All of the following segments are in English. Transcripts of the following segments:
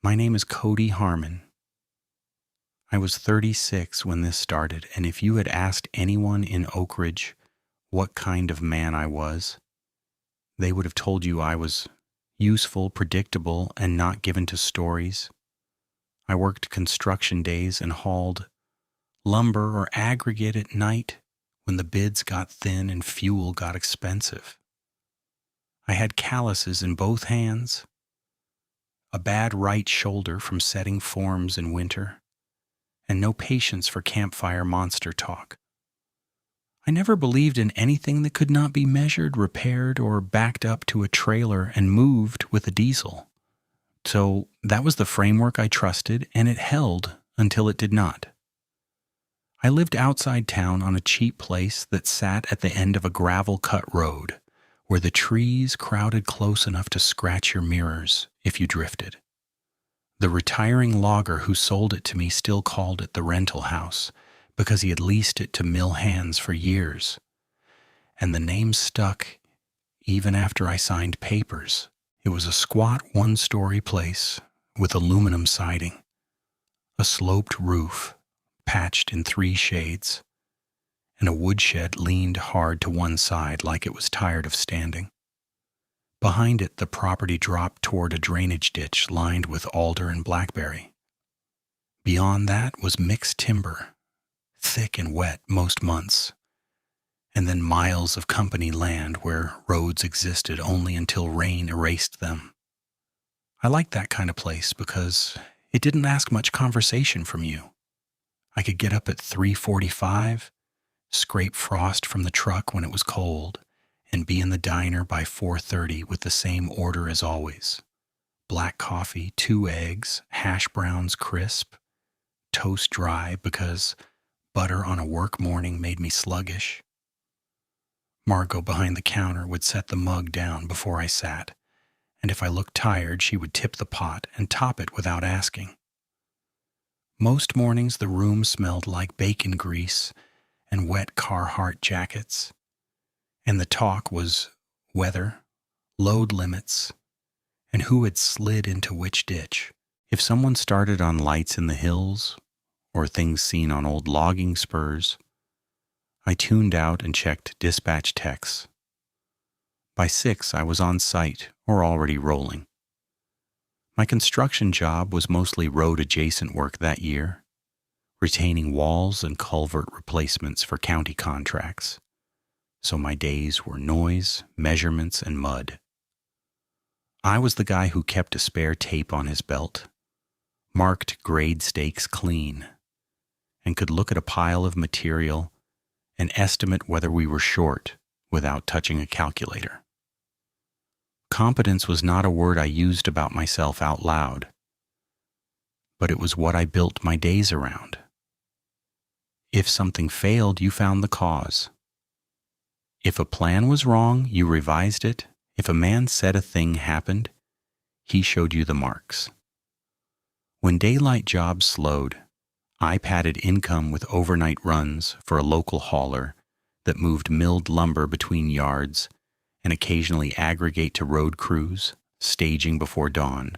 My name is Cody Harmon. I was 36 when this started, and if you had asked anyone in Oak Ridge what kind of man I was, they would have told you I was useful, predictable, and not given to stories. I worked construction days and hauled lumber or aggregate at night when the bids got thin and fuel got expensive. I had calluses in both hands, a bad right shoulder from setting forms in winter, and no patience for campfire monster talk. I never believed in anything that could not be measured, repaired, or backed up to a trailer and moved with a diesel. So that was the framework I trusted, and it held until it did not. I lived outside town on a cheap place that sat at the end of a gravel-cut road, where the trees crowded close enough to scratch your mirrors if you drifted. The retiring logger who sold it to me still called it the rental house because he had leased it to mill hands for years. And the name stuck even after I signed papers. It was a squat one-story place with aluminum siding, a sloped roof patched in 3 shades, and a woodshed leaned hard to one side like it was tired of standing. Behind it, the property dropped toward a drainage ditch lined with alder and blackberry. Beyond that was mixed timber, thick and wet most months, and then miles of company land where roads existed only until rain erased them. I liked that kind of place because it didn't ask much conversation from you. I could get up at 3:45, scrape frost from the truck when it was cold, and be in the diner by 4:30 with the same order as always. Black coffee, 2 eggs, hash browns crisp, toast dry because butter on a work morning made me sluggish. Margot behind the counter would set the mug down before I sat, and if I looked tired, she would tip the pot and top it without asking. Most mornings the room smelled like bacon grease and wet Carhartt jackets, and the talk was weather, load limits, and who had slid into which ditch. If someone started on lights in the hills or things seen on old logging spurs, I tuned out and checked dispatch texts. By 6, I was on site or already rolling. My construction job was mostly road-adjacent work that year, retaining walls and culvert replacements for county contracts. So my days were noise, measurements, and mud. I was the guy who kept a spare tape on his belt, marked grade stakes clean, and could look at a pile of material and estimate whether we were short without touching a calculator. Competence was not a word I used about myself out loud, but it was what I built my days around. If something failed, you found the cause. If a plan was wrong, you revised it. If a man said a thing happened, he showed you the marks. When daylight jobs slowed, I padded income with overnight runs for a local hauler that moved milled lumber between yards and occasionally aggregate to road crews, staging before dawn.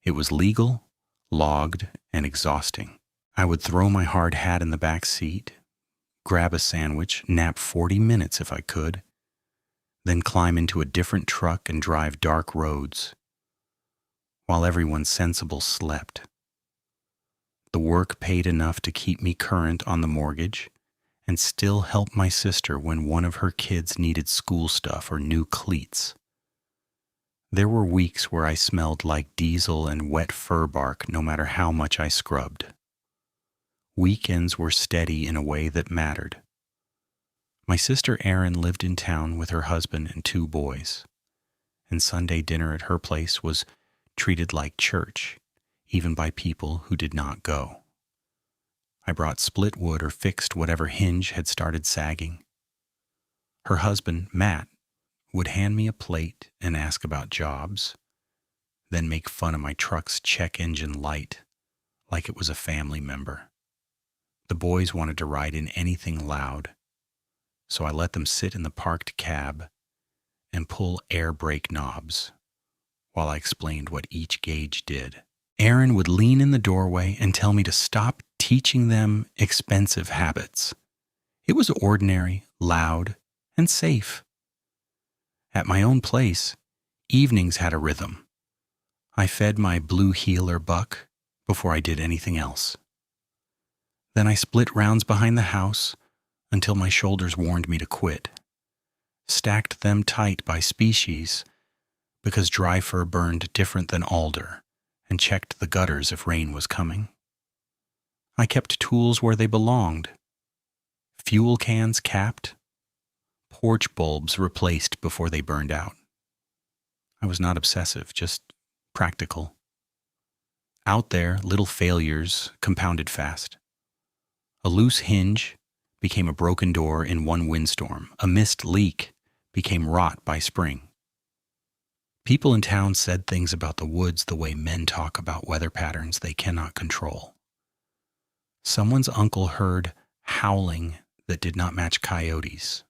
It was legal, logged, and exhausting. I would throw my hard hat in the back seat, grab a sandwich, nap 40 minutes if I could, then climb into a different truck and drive dark roads, while everyone sensible slept. The work paid enough to keep me current on the mortgage and still help my sister when one of her kids needed school stuff or new cleats. There were weeks where I smelled like diesel and wet fir bark no matter how much I scrubbed. Weekends were steady in a way that mattered. My sister Erin lived in town with her husband and 2 boys, and Sunday dinner at her place was treated like church, even by people who did not go. I brought split wood or fixed whatever hinge had started sagging. Her husband, Matt, would hand me a plate and ask about jobs, then make fun of my truck's check engine light like it was a family member. The boys wanted to ride in anything loud, so I let them sit in the parked cab and pull air brake knobs while I explained what each gauge did. Aaron would lean in the doorway and tell me to stop teaching them expensive habits. It was ordinary, loud, and safe. At my own place, evenings had a rhythm. I fed my blue heeler buck before I did anything else. Then I split rounds behind the house until my shoulders warned me to quit. Stacked them tight by species because dry fir burned different than alder, and checked the gutters if rain was coming. I kept tools where they belonged. Fuel cans capped, porch bulbs replaced before they burned out. I was not obsessive, just practical. Out there, little failures compounded fast. A loose hinge became a broken door in one windstorm. A missed leak became rot by spring. People in town said things about the woods the way men talk about weather patterns they cannot control. Someone's uncle heard howling that did not match coyotes.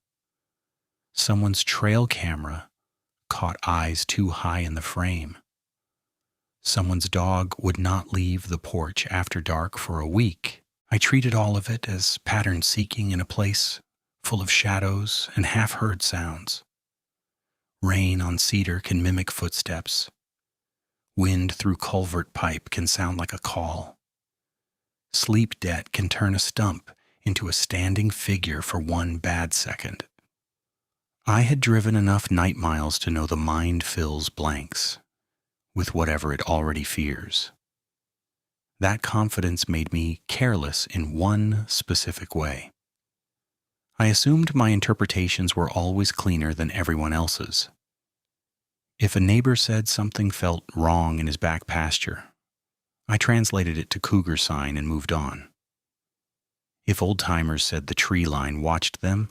Someone's trail camera caught eyes too high in the frame. Someone's dog would not leave the porch after dark for a week. I treated all of it as pattern seeking in a place full of shadows and half-heard sounds. Rain on cedar can mimic footsteps. Wind through culvert pipe can sound like a call. Sleep debt can turn a stump into a standing figure for one bad second. I had driven enough night miles to know the mind fills blanks with whatever it already fears. That confidence made me careless in one specific way. I assumed my interpretations were always cleaner than everyone else's. If a neighbor said something felt wrong in his back pasture, I translated it to cougar sign and moved on. If old-timers said the tree line watched them,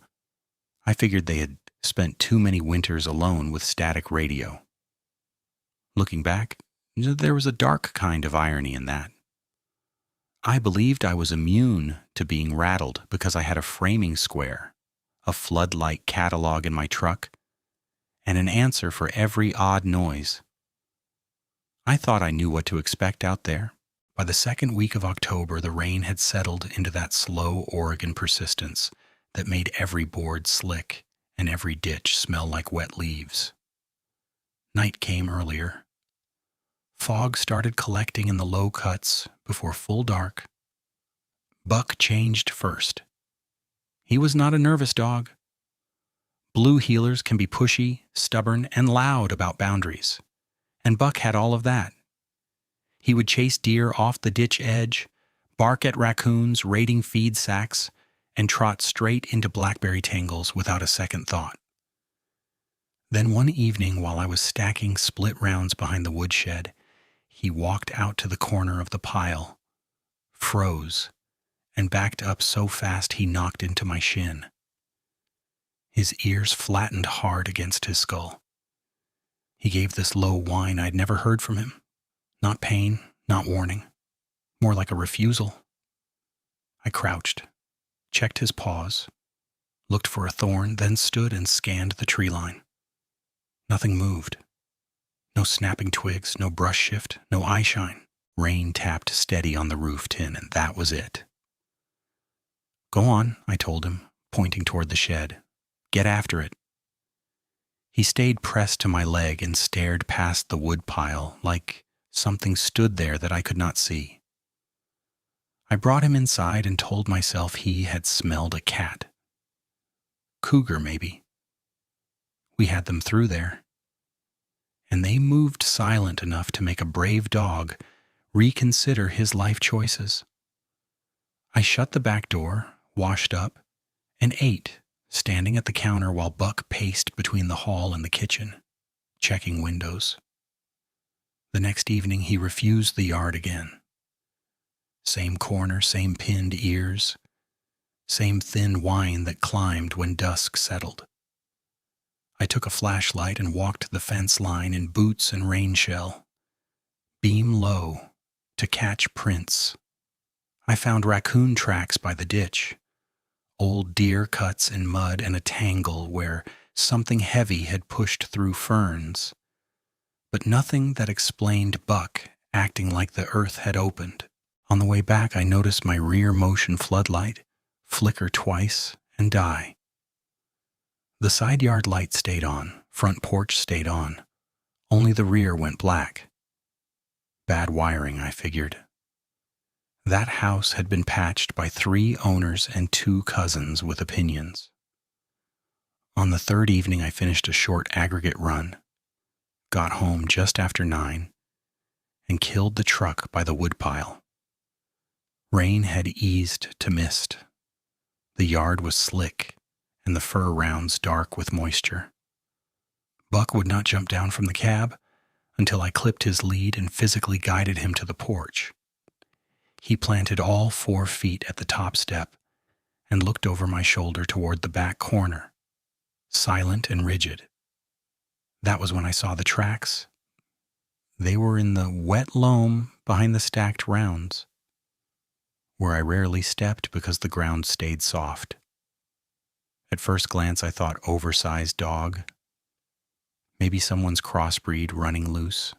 I figured they had spent too many winters alone with static radio. Looking back, there was a dark kind of irony in that. I believed I was immune to being rattled because I had a framing square, a floodlight catalog in my truck, and an answer for every odd noise. I thought I knew what to expect out there. By the second week of October, the rain had settled into that slow Oregon persistence that made every board slick and every ditch smell like wet leaves. Night came earlier. Fog started collecting in the low cuts before full dark. Buck changed first. He was not a nervous dog. Blue heelers can be pushy, stubborn, and loud about boundaries, and Buck had all of that. He would chase deer off the ditch edge, bark at raccoons, raiding feed sacks, and trot straight into blackberry tangles without a second thought. Then one evening, while I was stacking split rounds behind the woodshed, he walked out to the corner of the pile, froze, and backed up so fast he knocked into my shin. His ears flattened hard against his skull. He gave this low whine I'd never heard from him. Not pain, not warning, more like a refusal. I crouched, checked his paws, looked for a thorn, then stood and scanned the tree line. Nothing moved. No snapping twigs, no brush shift, no eye shine. Rain tapped steady on the roof tin, and that was it. Go on, I told him, pointing toward the shed. Get after it. He stayed pressed to my leg and stared past the woodpile like something stood there that I could not see. I brought him inside and told myself he had smelled a cat. Cougar, maybe. We had them through there. And they moved silent enough to make a brave dog reconsider his life choices. I shut the back door, washed up, and ate, standing at the counter while Buck paced between the hall and the kitchen, checking windows. The next evening he refused the yard again. Same corner, same pinned ears, same thin whine that climbed when dusk settled. I took a flashlight and walked the fence line in boots and rain shell. Beam low to catch prints. I found raccoon tracks by the ditch, old deer cuts in mud and a tangle where something heavy had pushed through ferns. but nothing that explained Buck acting like the earth had opened. On the way back, I noticed my rear motion floodlight flicker twice and die. The side yard light stayed on, front porch stayed on. Only the rear went black. Bad wiring, I figured. That house had been patched by 3 owners and 2 cousins with opinions. On the 3rd evening, I finished a short aggregate run, got home just after 9, and killed the truck by the woodpile. Rain had eased to mist. The yard was slick, and the fur rounds dark with moisture. Buck would not jump down from the cab until I clipped his lead and physically guided him to the porch. He planted all 4 feet at the top step and looked over my shoulder toward the back corner, silent and rigid. That was when I saw the tracks. They were in the wet loam behind the stacked rounds, where I rarely stepped because the ground stayed soft. At first glance, I thought oversized dog, maybe someone's crossbreed running loose.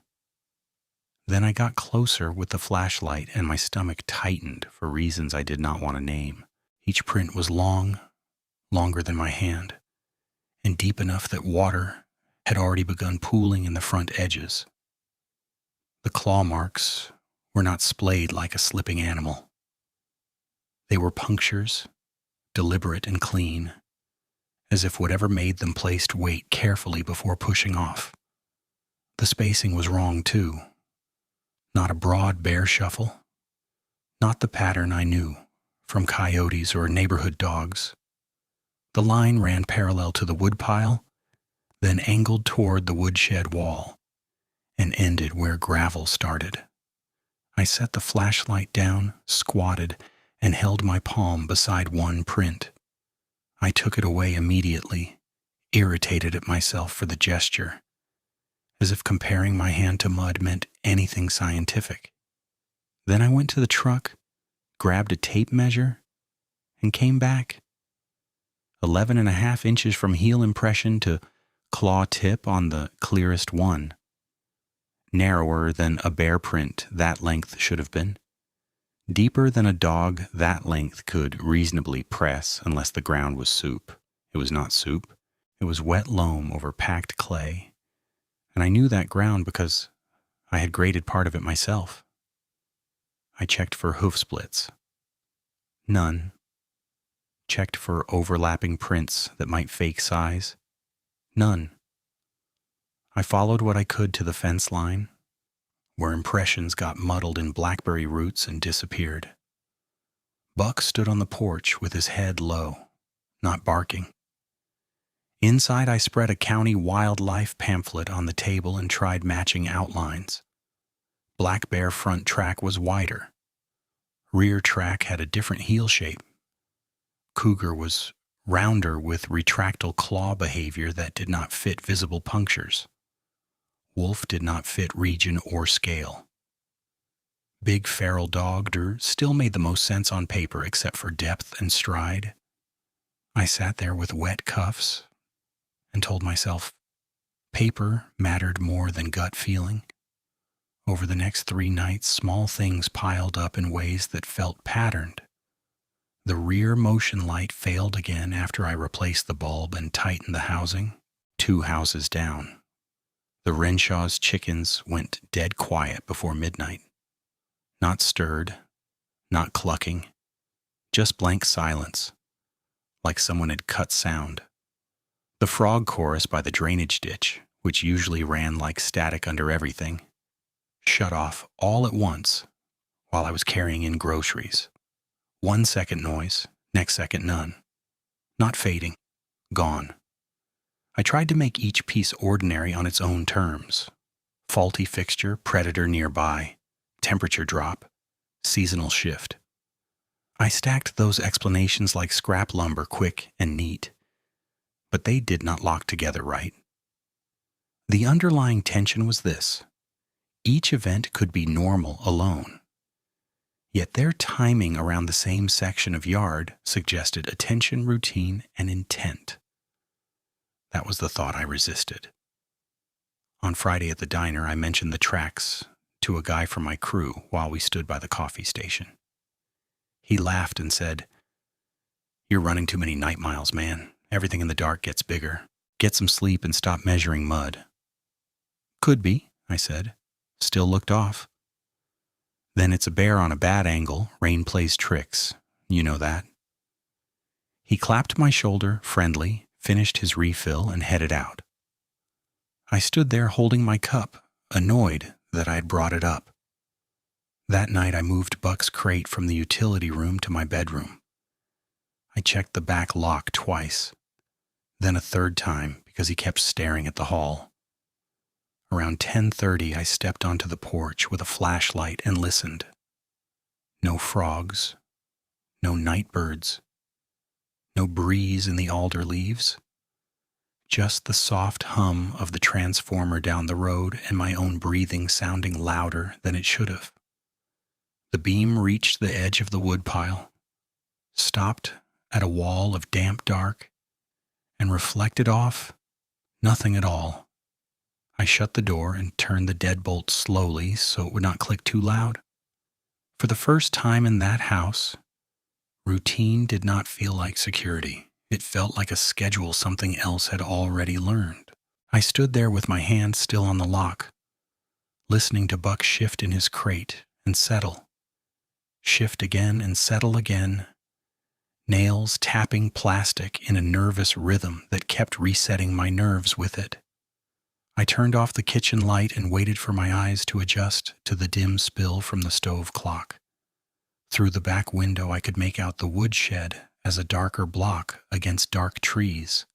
Then I got closer with the flashlight and my stomach tightened for reasons I did not want to name. Each print was long, longer than my hand, and deep enough that water had already begun pooling in the front edges. The claw marks were not splayed like a slipping animal. They were punctures, deliberate and clean, as if whatever made them placed weight carefully before pushing off. The spacing was wrong, too. Not a broad bear shuffle. Not the pattern I knew from coyotes or neighborhood dogs. The line ran parallel to the woodpile, then angled toward the woodshed wall, and ended where gravel started. I set the flashlight down, squatted, and held my palm beside one print. I took it away immediately, irritated at myself for the gesture, as if comparing my hand to mud meant anything scientific. Then I went to the truck, grabbed a tape measure, and came back. 11.5 inches from heel impression to claw tip on the clearest one. Narrower than a bear print that length should have been. Deeper than a dog that length could reasonably press unless the ground was soup. It was not soup. It was wet loam over packed clay. And I knew that ground because I had graded part of it myself. I checked for hoof splits. None. Checked for overlapping prints that might fake size. None. I followed what I could to the fence line, where impressions got muddled in blackberry roots and disappeared. Buck stood on the porch with his head low, not barking. Inside, I spread a county wildlife pamphlet on the table and tried matching outlines. Black bear front track was wider. Rear track had a different heel shape. Cougar was rounder with retractile claw behavior that did not fit visible punctures. Wolf did not fit region or scale. Big feral dog still made the most sense on paper except for depth and stride. I sat there with wet cuffs and told myself paper mattered more than gut feeling. Over the next 3 nights, small things piled up in ways that felt patterned. The rear motion light failed again after I replaced the bulb and tightened the housing, 2 houses down. The Renshaw's chickens went dead quiet before midnight. Not stirred, not clucking, just blank silence, like someone had cut sound. The frog chorus by the drainage ditch, which usually ran like static under everything, shut off all at once while I was carrying in groceries. 1 second noise, next second none. Not fading, gone. I tried to make each piece ordinary on its own terms. Faulty fixture, predator nearby, temperature drop, seasonal shift. I stacked those explanations like scrap lumber, quick and neat. But they did not lock together right. The underlying tension was this. Each event could be normal alone. Yet their timing around the same section of yard suggested attention, routine, and intent. That was the thought I resisted. On Friday at the diner, I mentioned the tracks to a guy from my crew while we stood by the coffee station. He laughed and said, "You're running too many night miles, man. Everything in the dark gets bigger. Get some sleep and stop measuring mud." "Could be," I said. Still looked off. "Then it's a bear on a bad angle. Rain plays tricks. You know that." He clapped my shoulder, friendly, finished his refill, and headed out. I stood there holding my cup, annoyed that I had brought it up. That night I moved Buck's crate from the utility room to my bedroom. I checked the back lock twice, then a third time because he kept staring at the hall. Around 10:30 I stepped onto the porch with a flashlight and listened. No frogs, no night birds, no breeze in the alder leaves. Just the soft hum of the transformer down the road and my own breathing sounding louder than it should have. The beam reached the edge of the woodpile, stopped at a wall of damp dark, and reflected off nothing at all. I shut the door and turned the deadbolt slowly so it would not click too loud. For the first time in that house, routine did not feel like security. It felt like a schedule something else had already learned. I stood there with my hand still on the lock, listening to Buck shift in his crate and settle. Shift again and settle again, nails tapping plastic in a nervous rhythm that kept resetting my nerves with it. I turned off the kitchen light and waited for my eyes to adjust to the dim spill from the stove clock. Through the back window I could make out the woodshed as a darker block against dark trees,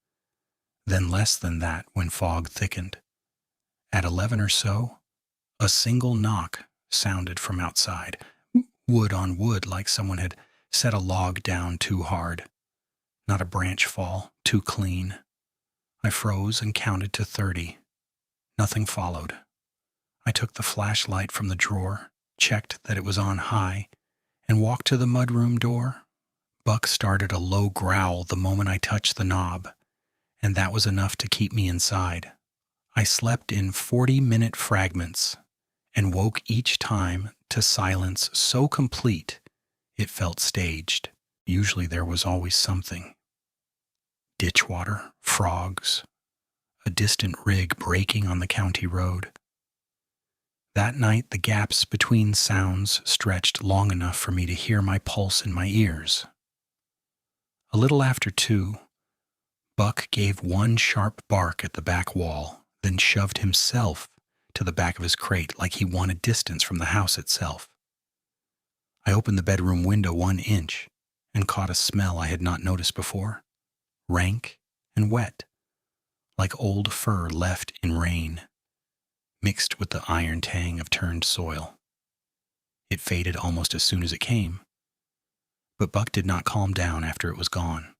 then less than that when fog thickened. At 11 or so, a single knock sounded from outside, wood on wood like someone had set a log down too hard. Not a branch fall, too clean. I froze and counted to 30. Nothing followed. I took the flashlight from the drawer, checked that it was on high, and walked to the mudroom door. Buck started a low growl the moment I touched the knob, and that was enough to keep me inside. I slept in 40-minute fragments and woke each time to silence so complete it felt staged. Usually there was always something. Ditch water, frogs, a distant rig braking on the county road. That night the gaps between sounds stretched long enough for me to hear my pulse in my ears. A little after 2, Buck gave one sharp bark at the back wall, then shoved himself to the back of his crate like he wanted distance from the house itself. I opened the bedroom window 1 inch and caught a smell I had not noticed before, rank and wet, like old fur left in rain, mixed with the iron tang of turned soil. It faded almost as soon as it came, but Buck did not calm down after it was gone.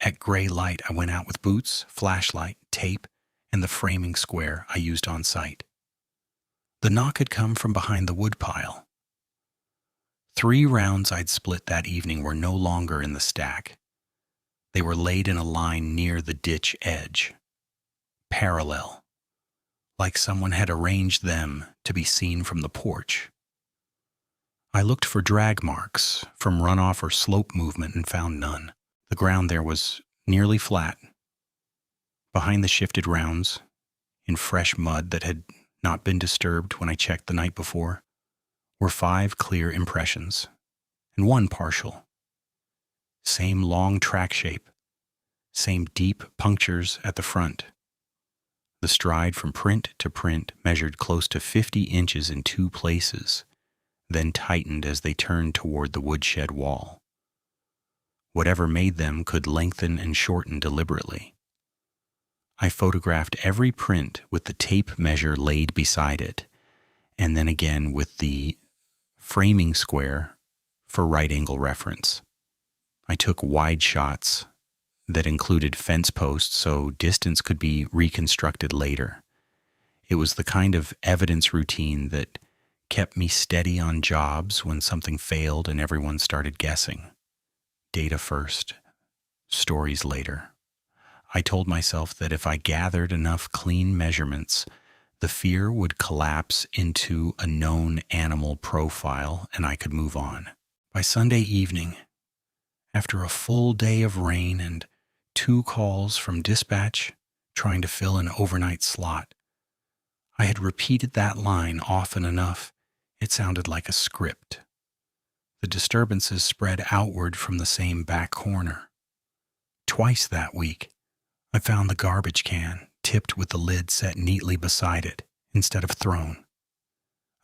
At gray light, I went out with boots, flashlight, tape, and the framing square I used on site. The knock had come from behind the woodpile. 3 rounds I'd split that evening were no longer in the stack. They were laid in a line near the ditch edge, parallel, like someone had arranged them to be seen from the porch. I looked for drag marks from runoff or slope movement and found none. The ground there was nearly flat. Behind the shifted rounds, in fresh mud that had not been disturbed when I checked the night before, were 5 clear impressions, and 1 partial. Same long track shape, same deep punctures at the front. The stride from print to print measured close to 50 inches in 2 places, then tightened as they turned toward the woodshed wall. Whatever made them could lengthen and shorten deliberately. I photographed every print with the tape measure laid beside it, and then again with the framing square for right-angle reference. I took wide shots that included fence posts so distance could be reconstructed later. It was the kind of evidence routine that kept me steady on jobs when something failed and everyone started guessing. Data first, stories later. I told myself that if I gathered enough clean measurements, the fear would collapse into a known animal profile and I could move on. By Sunday evening, after a full day of rain and 2 calls from dispatch trying to fill an overnight slot, I had repeated that line often enough it sounded like a script. The disturbances spread outward from the same back corner. Twice that week, I found the garbage can tipped with the lid set neatly beside it instead of thrown.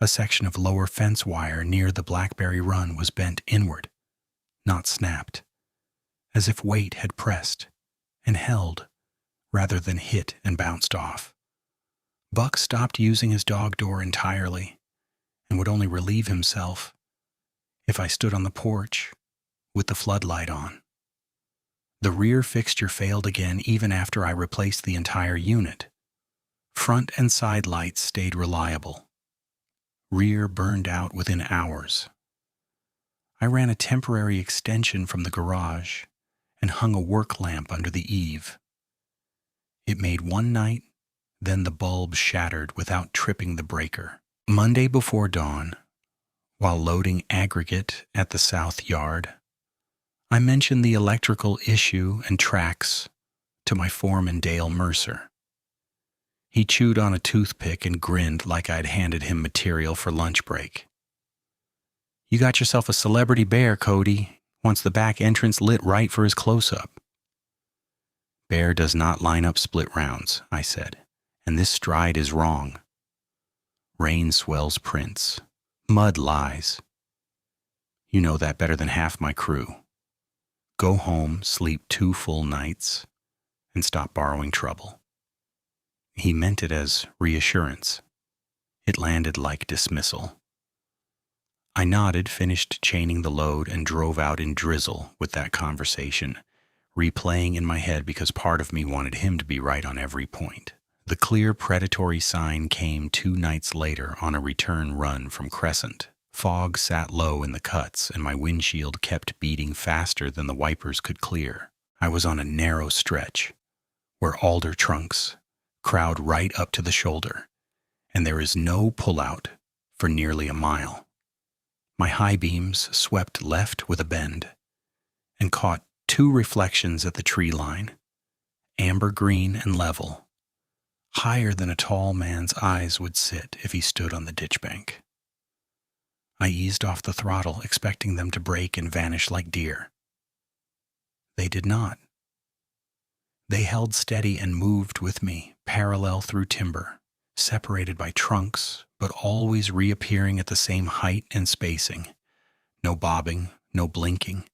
A section of lower fence wire near the Blackberry Run was bent inward, not snapped, as if weight had pressed and held rather than hit and bounced off. Buck stopped using his dog door entirely and would only relieve himself if I stood on the porch with the floodlight on. The rear fixture failed again even after I replaced the entire unit. Front and side lights stayed reliable. Rear burned out within hours. I ran a temporary extension from the garage and hung a work lamp under the eave. It made one night, then the bulb shattered without tripping the breaker. Monday before dawn, while loading aggregate at the south yard, I mentioned the electrical issue and tracks to my foreman Dale Mercer. He chewed on a toothpick and grinned like I'd handed him material for lunch break. "You got yourself a celebrity bear, Cody. Wants the back entrance lit right for his close-up." "Bear does not line up split rounds," I said, "and this stride is wrong. Rain swells prints. Mud lies. You know that better than half my crew. Go home, sleep 2 full nights, and stop borrowing trouble." He meant it as reassurance. It landed like dismissal. I nodded, finished chaining the load, and drove out in drizzle with that conversation, replaying in my head because part of me wanted him to be right on every point. The clear predatory sign came 2 nights later on a return run from Crescent. Fog sat low in the cuts, and my windshield kept beating faster than the wipers could clear. I was on a narrow stretch, where alder trunks crowd right up to the shoulder, and there is no pullout for nearly a mile. My high beams swept left with a bend, and caught 2 reflections at the tree line, amber green and level, higher than a tall man's eyes would sit if he stood on the ditch bank. I eased off the throttle, expecting them to break and vanish like deer. They did not. They held steady and moved with me, parallel through timber, separated by trunks, but always reappearing at the same height and spacing. No bobbing, no blinking.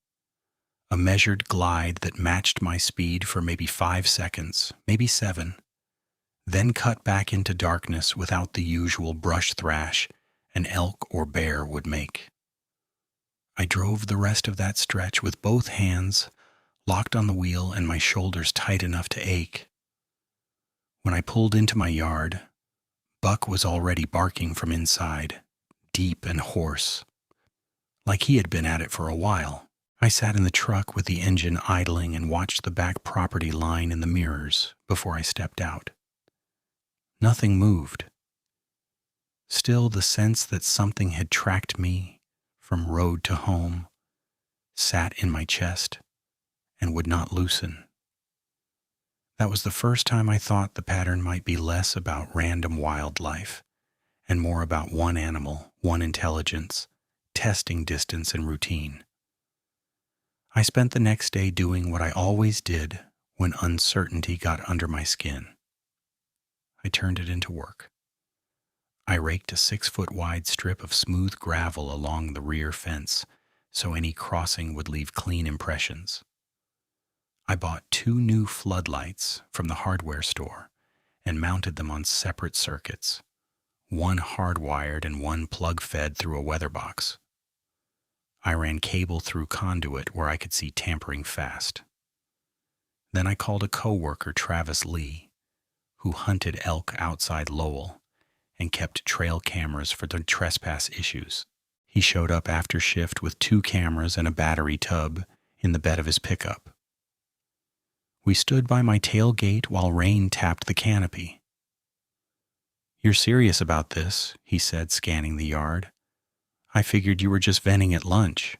A measured glide that matched my speed for maybe 5 seconds, maybe 7, then cut back into darkness without the usual brush thrash an elk or bear would make. I drove the rest of that stretch with both hands locked on the wheel and my shoulders tight enough to ache. When I pulled into my yard, Buck was already barking from inside, deep and hoarse, like he had been at it for a while. I sat in the truck with the engine idling and watched the back property line in the mirrors before I stepped out. Nothing moved. Still, the sense that something had tracked me from road to home sat in my chest and would not loosen. That was the first time I thought the pattern might be less about random wildlife and more about one animal, one intelligence, testing distance and routine. I spent the next day doing what I always did when uncertainty got under my skin. I turned it into work. I raked a 6-foot wide strip of smooth gravel along the rear fence so any crossing would leave clean impressions. I bought 2 new floodlights from the hardware store and mounted them on separate circuits, one hardwired and one plug-fed through a weather box. I ran cable through conduit where I could see tampering fast. Then I called a coworker, Travis Lee, who hunted elk outside Lowell and kept trail cameras for the trespass issues. He showed up after shift with 2 cameras and a battery tub in the bed of his pickup. We stood by my tailgate while rain tapped the canopy. "You're serious about this," he said, scanning the yard. "I figured you were just venting at lunch."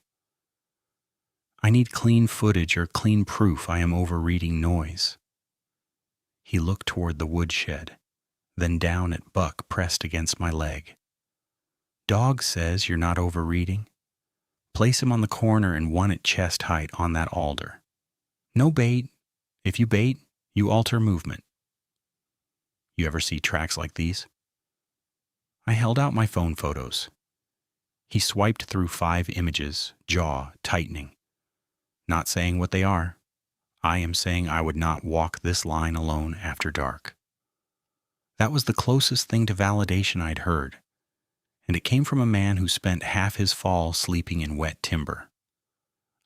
"I need clean footage or clean proof I am overreading noise." He looked toward the woodshed, then down at Buck pressed against my leg. "Dog says you're not overreading. Place him on the corner and one at chest height on that alder. No bait. If you bait, you alter movement." "You ever see tracks like these?" I held out my phone photos. He swiped through 5 images, jaw tightening. "Not saying what they are. I am saying I would not walk this line alone after dark." That was the closest thing to validation I'd heard, and it came from a man who spent half his fall sleeping in wet timber.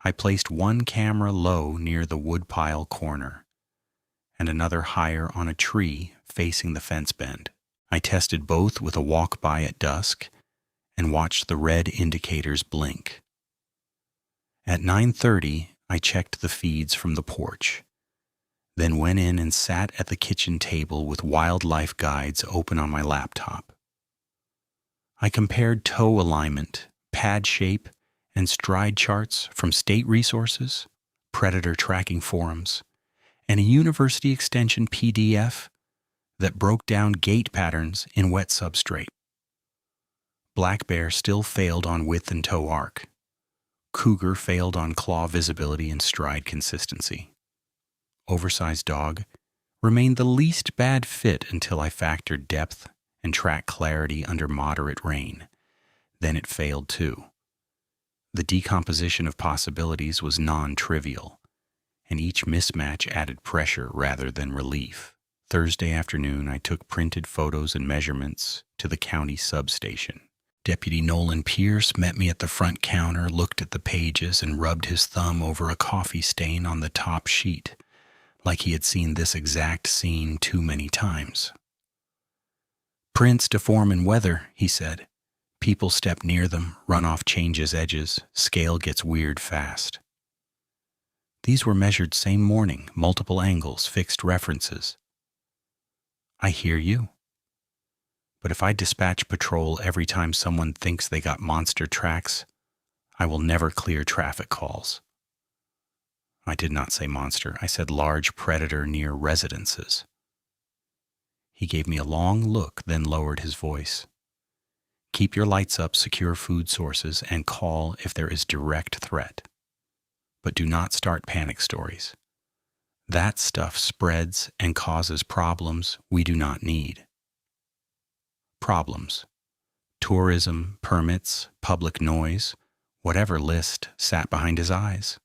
I placed one camera low near the woodpile corner, and another higher on a tree facing the fence bend. I tested both with a walk by at dusk and watched the red indicators blink. At 9:30, I checked the feeds from the porch, then went in and sat at the kitchen table with wildlife guides open on my laptop. I compared toe alignment, pad shape, and stride charts from state resources, predator tracking forums, and a university extension PDF that broke down gait patterns in wet substrate. Black bear still failed on width and toe arc. Cougar failed on claw visibility and stride consistency. Oversized dog remained the least bad fit until I factored depth and track clarity under moderate rain. Then it failed too. The decomposition of possibilities was non-trivial, and each mismatch added pressure rather than relief. Thursday afternoon, I took printed photos and measurements to the county substation. Deputy Nolan Pierce met me at the front counter, looked at the pages, and rubbed his thumb over a coffee stain on the top sheet, like he had seen this exact scene too many times. "Prints deform in weather," he said. "People step near them, runoff changes edges, scale gets weird fast." These were measured same morning, multiple angles, fixed references. I hear you. But if I dispatch patrol every time someone thinks they got monster tracks, I will never clear traffic calls. I did not say monster. I said large predator near residences. He gave me a long look, then lowered his voice. "Keep your lights up, secure food sources, and call if there is direct threat. But do not start panic stories. That stuff spreads and causes problems we do not need." Problems. Tourism, permits, public noise, whatever list sat behind his eyes.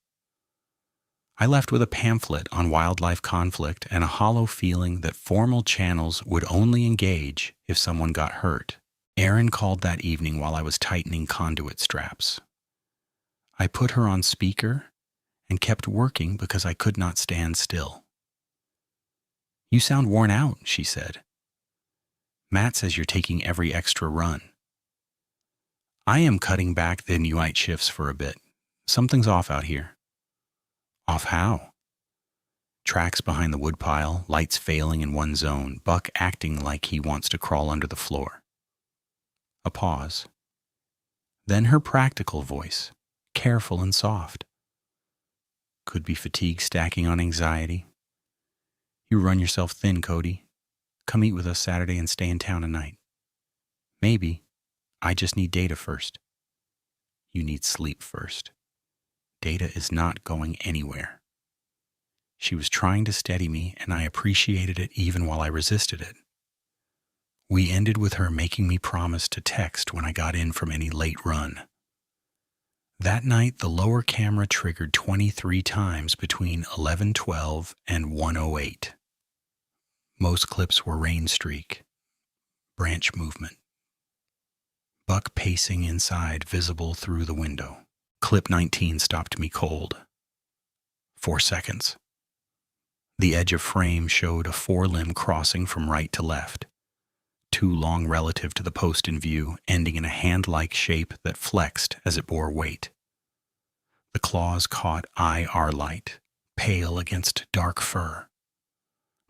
I left with a pamphlet on wildlife conflict and a hollow feeling that formal channels would only engage if someone got hurt. Erin called that evening while I was tightening conduit straps. I put her on speaker and kept working because I could not stand still. "You sound worn out," she said. "Matt says you're taking every extra run." "I am cutting back the night shifts for a bit. Something's off out here." "Off how?" Tracks behind the woodpile, lights failing in one zone, Buck acting like he wants to crawl under the floor. A pause. Then her practical voice, careful and soft. "Could be fatigue stacking on anxiety. You run yourself thin, Cody. Come eat with us Saturday and stay in town a night." "Maybe. I just need data first." "You need sleep first. Data is not going anywhere." She was trying to steady me, and I appreciated it even while I resisted it. We ended with her making me promise to text when I got in from any late run. That night, the lower camera triggered 23 times between 11:12 and 1:08. Most clips were rain streak, branch movement. Buck pacing inside, visible through the window. Clip 19 stopped me cold. 4 seconds. The edge of frame showed a forelimb crossing from right to left, too long relative to the post in view, ending in a hand-like shape that flexed as it bore weight. The claws caught IR light, pale against dark fur.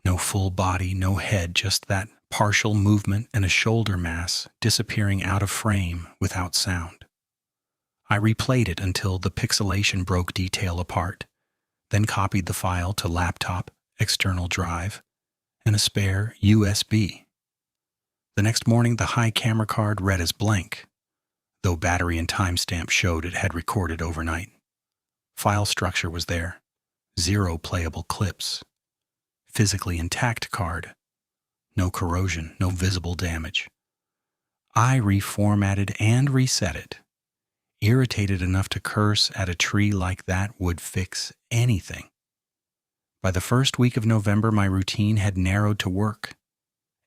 No full body, no head, just that partial movement and a shoulder mass disappearing out of frame without sound. I replayed it until the pixelation broke detail apart, then copied the file to laptop, external drive, and a spare USB. The next morning, the high camera card read as blank, though battery and timestamp showed it had recorded overnight. File structure was there, 0 playable clips. Physically intact card, no corrosion, no visible damage. I reformatted and reset it, irritated enough to curse at a tree like that would fix anything. By the first week of November, my routine had narrowed to work,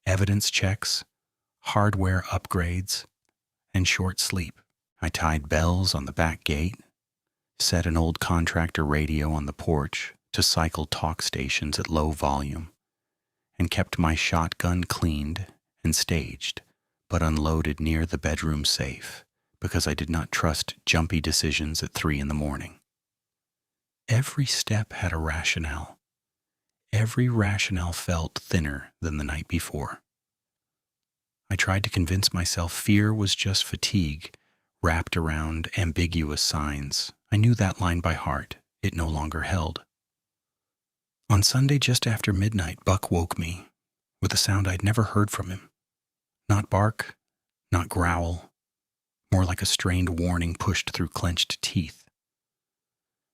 evidence checks, hardware upgrades, and short sleep. I tied bells on the back gate, set an old contractor radio on the porch to cycle talk stations at low volume, and kept my shotgun cleaned and staged, but unloaded near the bedroom safe because I did not trust jumpy decisions at 3 a.m. Every step had a rationale. Every rationale felt thinner than the night before. I tried to convince myself fear was just fatigue wrapped around ambiguous signs. I knew that line by heart. It no longer held. On Sunday, just after midnight, Buck woke me with a sound I'd never heard from him. Not bark, not growl, more like a strained warning pushed through clenched teeth.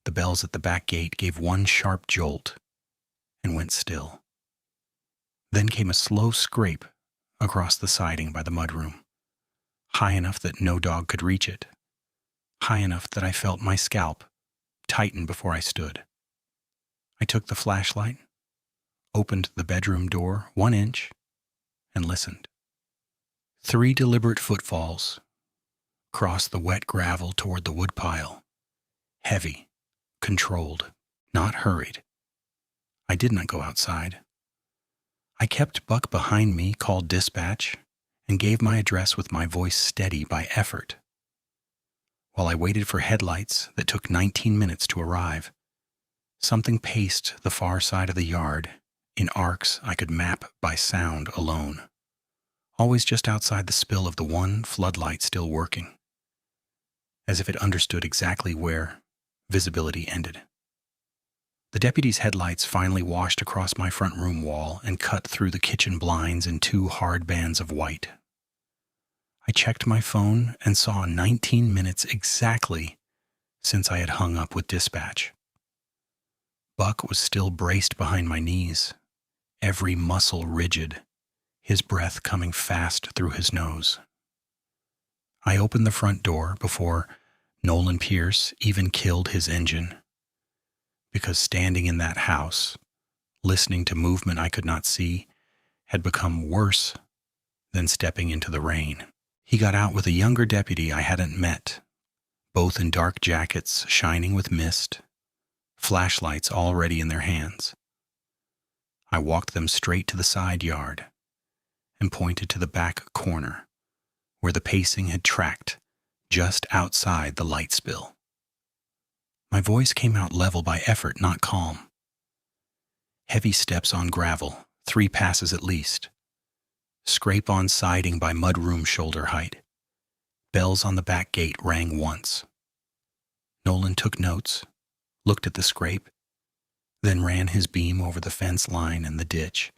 The bells at the back gate gave one sharp jolt and went still. Then came a slow scrape across the siding by the mudroom, high enough that no dog could reach it, high enough that I felt my scalp tighten before I stood. I took the flashlight, opened the bedroom door 1 inch, and listened. 3 deliberate footfalls crossed the wet gravel toward the woodpile, heavy, controlled, not hurried. I did not go outside. I kept Buck behind me, called dispatch, and gave my address with my voice steady by effort. While I waited for headlights that took 19 minutes to arrive, something paced the far side of the yard in arcs I could map by sound alone, always just outside the spill of the one floodlight still working, as if it understood exactly where visibility ended. The deputy's headlights finally washed across my front room wall and cut through the kitchen blinds in 2 hard bands of white. I checked my phone and saw 19 minutes exactly since I had hung up with dispatch. Buck was still braced behind my knees, every muscle rigid, his breath coming fast through his nose. I opened the front door before Nolan Pierce even killed his engine, because standing in that house, listening to movement I could not see, had become worse than stepping into the rain. He got out with a younger deputy I hadn't met, both in dark jackets shining with mist, flashlights already in their hands. I walked them straight to the side yard and pointed to the back corner where the pacing had tracked just outside the light spill. My voice came out level by effort, not calm. Heavy steps on gravel, 3 passes at least. Scrape on siding by mudroom shoulder height. Bells on the back gate rang once. Nolan took notes, looked at the scrape, then ran his beam over the fence line and the ditch,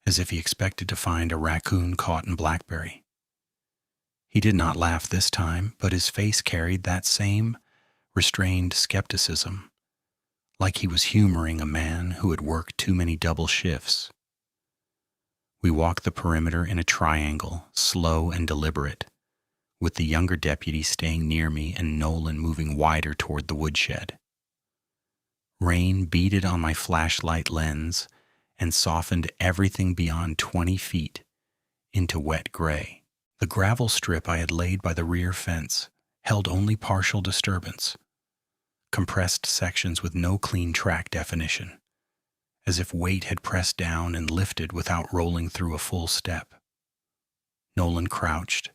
as if he expected to find a raccoon caught in blackberry. He did not laugh this time, but his face carried that same restrained skepticism, like he was humoring a man who had worked too many double shifts. We walked the perimeter in a triangle, slow and deliberate, with the younger deputy staying near me and Nolan moving wider toward the woodshed. Rain beaded on my flashlight lens and softened everything beyond 20 feet into wet gray. The gravel strip I had laid by the rear fence held only partial disturbance, compressed sections with no clean track definition, as if weight had pressed down and lifted without rolling through a full step. Nolan crouched,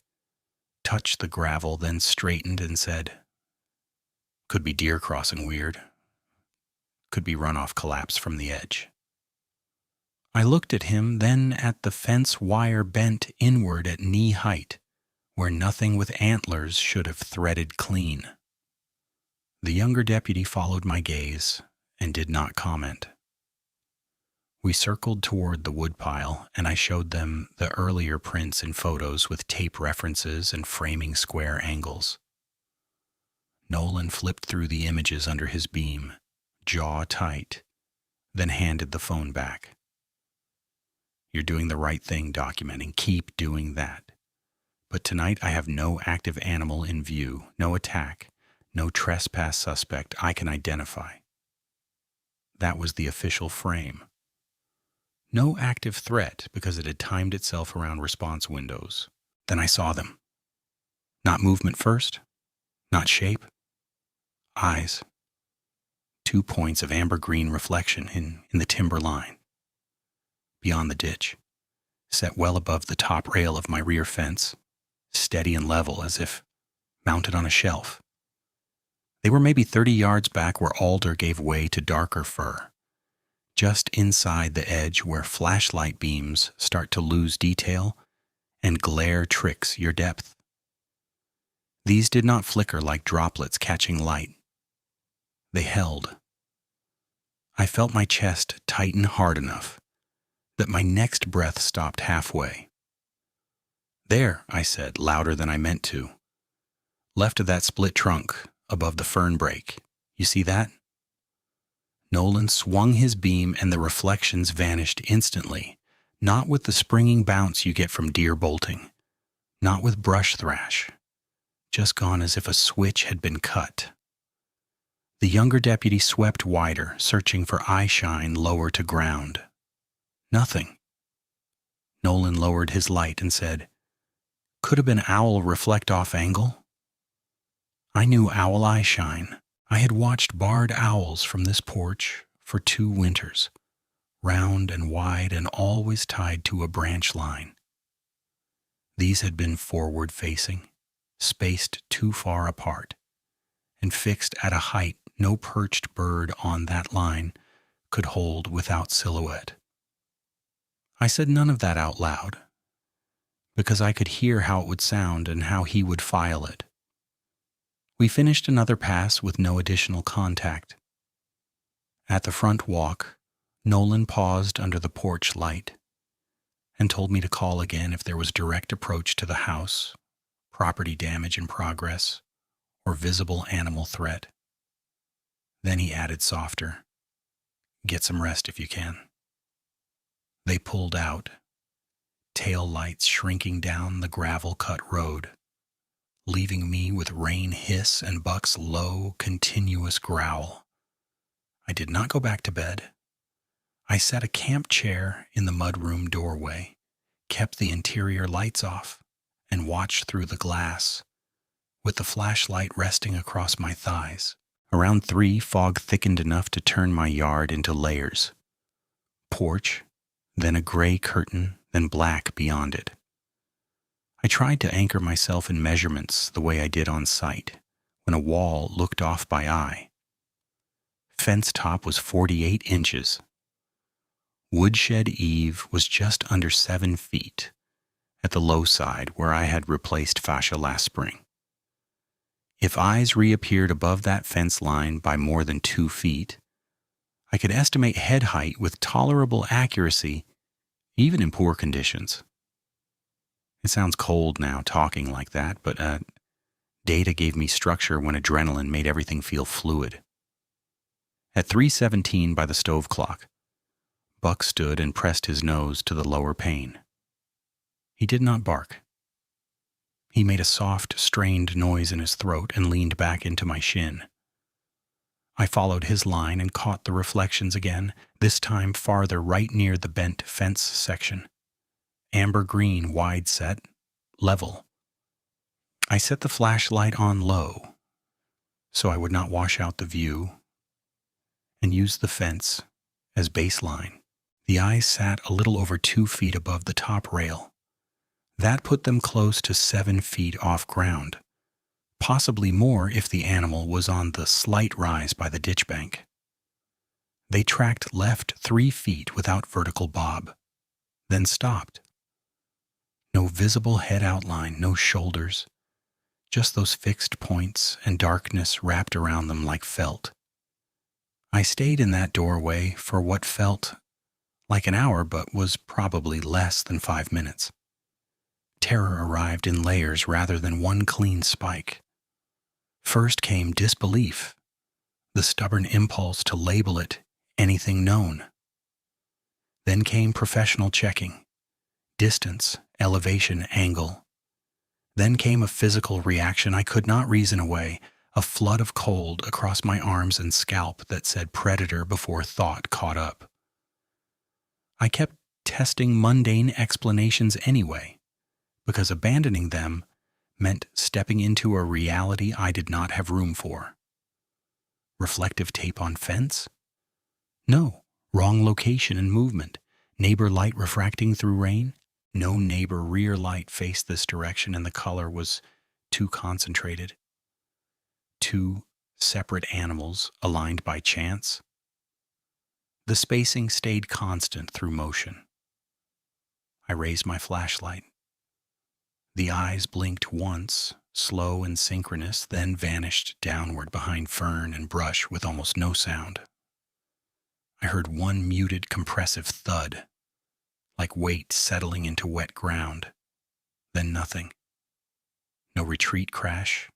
touched the gravel, then straightened and said, "Could be deer crossing weird." could be runoff collapse from the edge. I looked at him, then at the fence wire bent inward at knee height, where nothing with antlers should have threaded clean. The younger deputy followed my gaze and did not comment. We circled toward the woodpile, and I showed them the earlier prints and photos with tape references and framing square angles. Nolan flipped through the images under his beam, jaw tight, then handed the phone back. You're doing the right thing documenting. Keep doing that. But tonight I have no active animal in view, no attack, no trespass suspect I can identify. That was the official frame. No active threat because it had timed itself around response windows. Then I saw them. Not movement first, not shape. Eyes. 2 points of amber-green reflection in the timber line. Beyond the ditch, set well above the top rail of my rear fence, steady and level as if mounted on a shelf. They were maybe 30 yards back where alder gave way to darker fir, just inside the edge where flashlight beams start to lose detail and glare tricks your depth. These did not flicker like droplets catching light. They held. I felt my chest tighten hard enough that my next breath stopped halfway. There, I said, louder than I meant to. Left of that split trunk, above the fern break. You see that? Nolan swung his beam and the reflections vanished instantly, not with the springing bounce you get from deer bolting, not with brush thrash, just gone as if a switch had been cut. The younger deputy swept wider, searching for eye shine lower to ground. Nothing. Nolan lowered his light and said, "Could have been owl reflect-off angle." I knew owl eye shine. I had watched barred owls from this porch for 2 winters, round and wide and always tied to a branch line. These had been forward-facing, spaced too far apart, and fixed at a height no perched bird on that line could hold without silhouette. I said none of that out loud, because I could hear how it would sound and how he would file it. We finished another pass with no additional contact. At the front walk, Nolan paused under the porch light and told me to call again if there was direct approach to the house, property damage in progress, or visible animal threat. Then he added softer, "Get some rest if you can." They pulled out, tail lights shrinking down the gravel-cut road, leaving me with rain hiss and Buck's low, continuous growl. I did not go back to bed. I set a camp chair in the mudroom doorway, kept the interior lights off, and watched through the glass, with the flashlight resting across my thighs. Around 3, fog thickened enough to turn my yard into layers. Porch, then a gray curtain, then black beyond it. I tried to anchor myself in measurements the way I did on site, when a wall looked off by eye. Fence top was 48 inches. Woodshed eave was just under 7 feet, at the low side where I had replaced fascia last spring. If eyes reappeared above that fence line by more than 2 feet, I could estimate head height with tolerable accuracy, even in poor conditions. It sounds cold now talking like that, but data gave me structure when adrenaline made everything feel fluid. At 3:17 by the stove clock, Buck stood and pressed his nose to the lower pane. He did not bark. He made a soft, strained noise in his throat and leaned back into my shin. I followed his line and caught the reflections again, this time farther right near the bent fence section. Amber green, wide set, level. I set the flashlight on low, so I would not wash out the view, and used the fence as baseline. The eyes sat a little over 2 feet above the top rail. That put them close to 7 feet off ground, possibly more if the animal was on the slight rise by the ditch bank. They tracked left 3 feet without vertical bob, then stopped. No visible head outline, no shoulders, just those fixed points and darkness wrapped around them like felt. I stayed in that doorway for what felt like an hour but was probably less than 5 minutes. Terror arrived in layers rather than one clean spike. First came disbelief, the stubborn impulse to label it anything known. Then came professional checking, distance, elevation, angle. Then came a physical reaction I could not reason away, a flood of cold across my arms and scalp that said predator before thought caught up. I kept testing mundane explanations anyway, because abandoning them meant stepping into a reality I did not have room for. Reflective tape on fence? No. Wrong location and movement. Neighbor light refracting through rain? No neighbor rear light faced this direction and the color was too concentrated. 2 separate animals aligned by chance? The spacing stayed constant through motion. I raised my flashlight. The eyes blinked once, slow and synchronous, then vanished downward behind fern and brush with almost no sound. I heard one muted, compressive thud, like weight settling into wet ground. Then nothing. No retreat crash,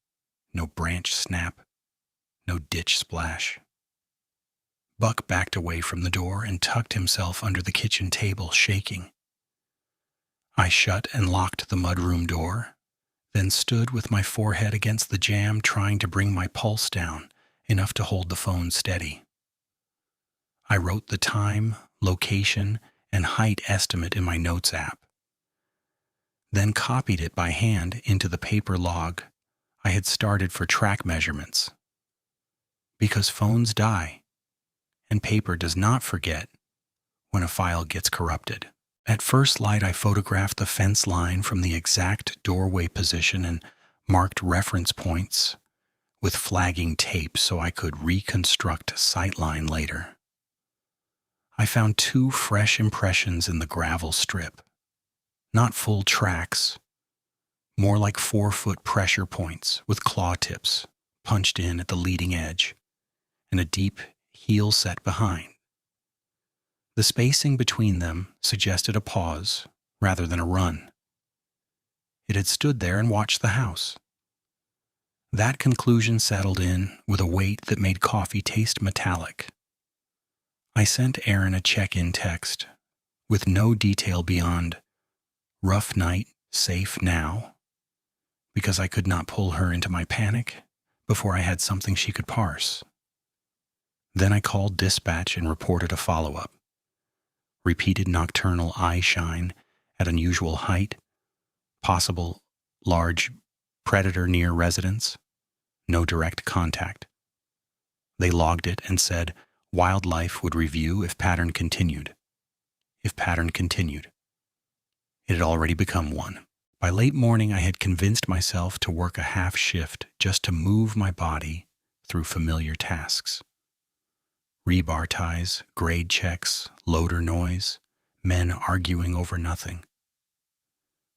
no branch snap, no ditch splash. Buck backed away from the door and tucked himself under the kitchen table, shaking. I shut and locked the mudroom door, then stood with my forehead against the jamb, trying to bring my pulse down, enough to hold the phone steady. I wrote the time, location, and height estimate in my notes app, then copied it by hand into the paper log I had started for track measurements. Because phones die, and paper does not forget when a file gets corrupted. At first light, I photographed the fence line from the exact doorway position and marked reference points with flagging tape so I could reconstruct sightline later. I found 2 fresh impressions in the gravel strip. Not full tracks, more like 4-foot pressure points with claw tips punched in at the leading edge and a deep heel set behind. The spacing between them suggested a pause rather than a run. It had stood there and watched the house. That conclusion settled in with a weight that made coffee taste metallic. I sent Erin a check-in text with no detail beyond rough night, safe now, because I could not pull her into my panic before I had something she could parse. Then I called dispatch and reported a follow-up. Repeated nocturnal eye shine at unusual height, possible large predator near residence, no direct contact. They logged it and said wildlife would review if pattern continued. If pattern continued. It had already become one. By late morning, I had convinced myself to work a half shift just to move my body through familiar tasks. Rebar ties, grade checks, loader noise, men arguing over nothing.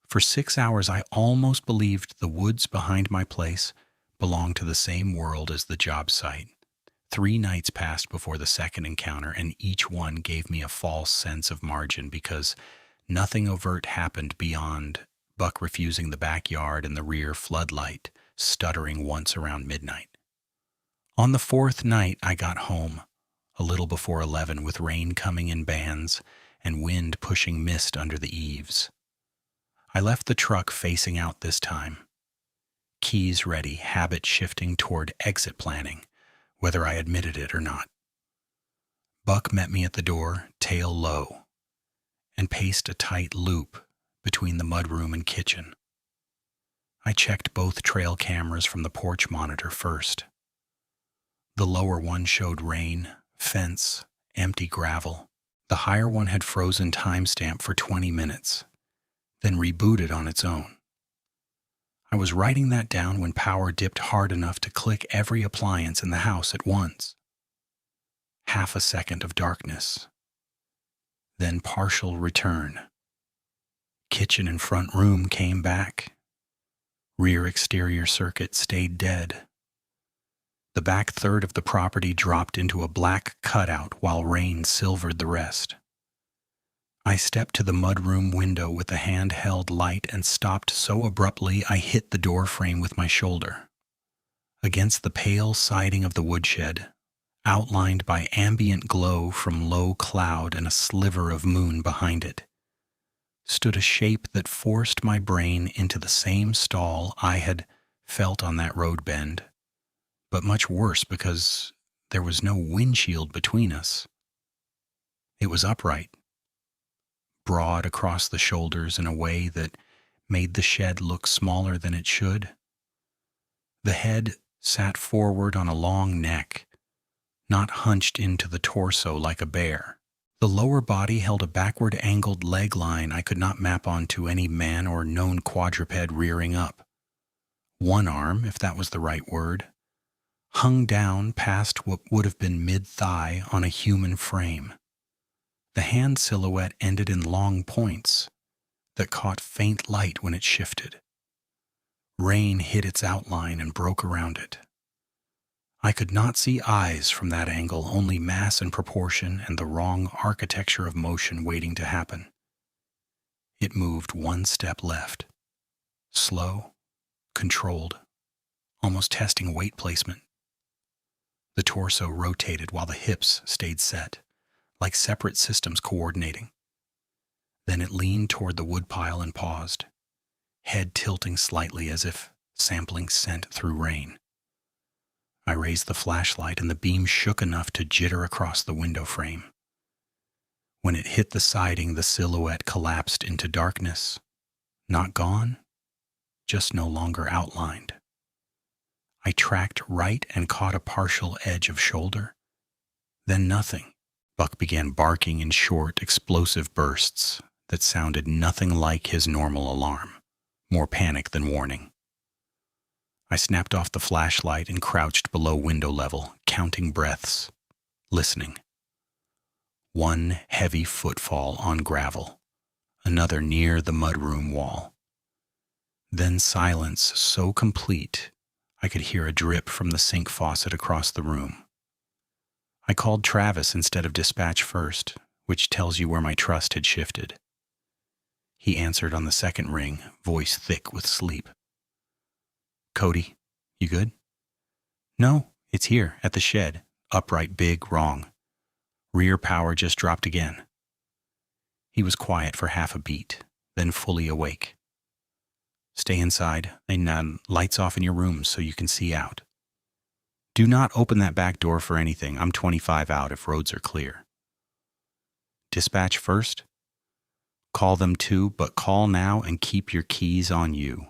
For 6 hours, I almost believed the woods behind my place belonged to the same world as the job site. 3 nights passed before the second encounter, and each one gave me a false sense of margin because nothing overt happened beyond Buck refusing the backyard and the rear floodlight, stuttering once around midnight. On the 4th night, I got home, a little before 11, with rain coming in bands and wind pushing mist under the eaves. I left the truck facing out this time. Keys ready, habit shifting toward exit planning, whether I admitted it or not. Buck met me at the door, tail low, and paced a tight loop between the mudroom and kitchen. I checked both trail cameras from the porch monitor first. The lower one showed rain, fence, empty gravel. The higher one had frozen timestamp for 20 minutes, then rebooted on its own. I was writing that down when power dipped hard enough to click every appliance in the house at once. half a second of darkness, then partial return. Kitchen and front room came back. Rear exterior circuit stayed dead. The back third of the property dropped into a black cutout while rain silvered the rest. I stepped to the mudroom window with the handheld light and stopped so abruptly I hit the door frame with my shoulder. Against the pale siding of the woodshed, outlined by ambient glow from low cloud and a sliver of moon behind it, stood a shape that forced my brain into the same stall I had felt on that road bend, but much worse because there was no windshield between us. It was upright, broad across the shoulders in a way that made the shed look smaller than it should. The head sat forward on a long neck, not hunched into the torso like a bear. The lower body held a backward-angled leg line I could not map onto any man or known quadruped rearing up. One arm, if that was the right word, hung down past what would have been mid-thigh on a human frame. The hand silhouette ended in long points that caught faint light when it shifted. Rain hit its outline and broke around it. I could not see eyes from that angle, only mass and proportion and the wrong architecture of motion waiting to happen. It moved one step left. Slow, controlled, almost testing weight placement. The torso rotated while the hips stayed set, like separate systems coordinating. Then it leaned toward the woodpile and paused, head tilting slightly as if sampling scent through rain. I raised the flashlight and the beam shook enough to jitter across the window frame. When it hit the siding, the silhouette collapsed into darkness. Not gone, just no longer outlined. I tracked right and caught a partial edge of shoulder. Then nothing. Buck began barking in short, explosive bursts that sounded nothing like his normal alarm, more panic than warning. I snapped off the flashlight and crouched below window level, counting breaths, listening. One heavy footfall on gravel, another near the mudroom wall. Then silence so complete I could hear a drip from the sink faucet across the room. I called Travis instead of dispatch first, which tells you where my trust had shifted. He answered on the second ring, voice thick with sleep. Cody, you good? No, it's here, at the shed. Upright, big, wrong. Rear power just dropped again. He was quiet for half a beat, then fully awake. Stay inside, and lights off in your rooms so you can see out. Do not open that back door for anything. I'm 25 out if roads are clear. Dispatch first? Call them too, but call now and keep your keys on you.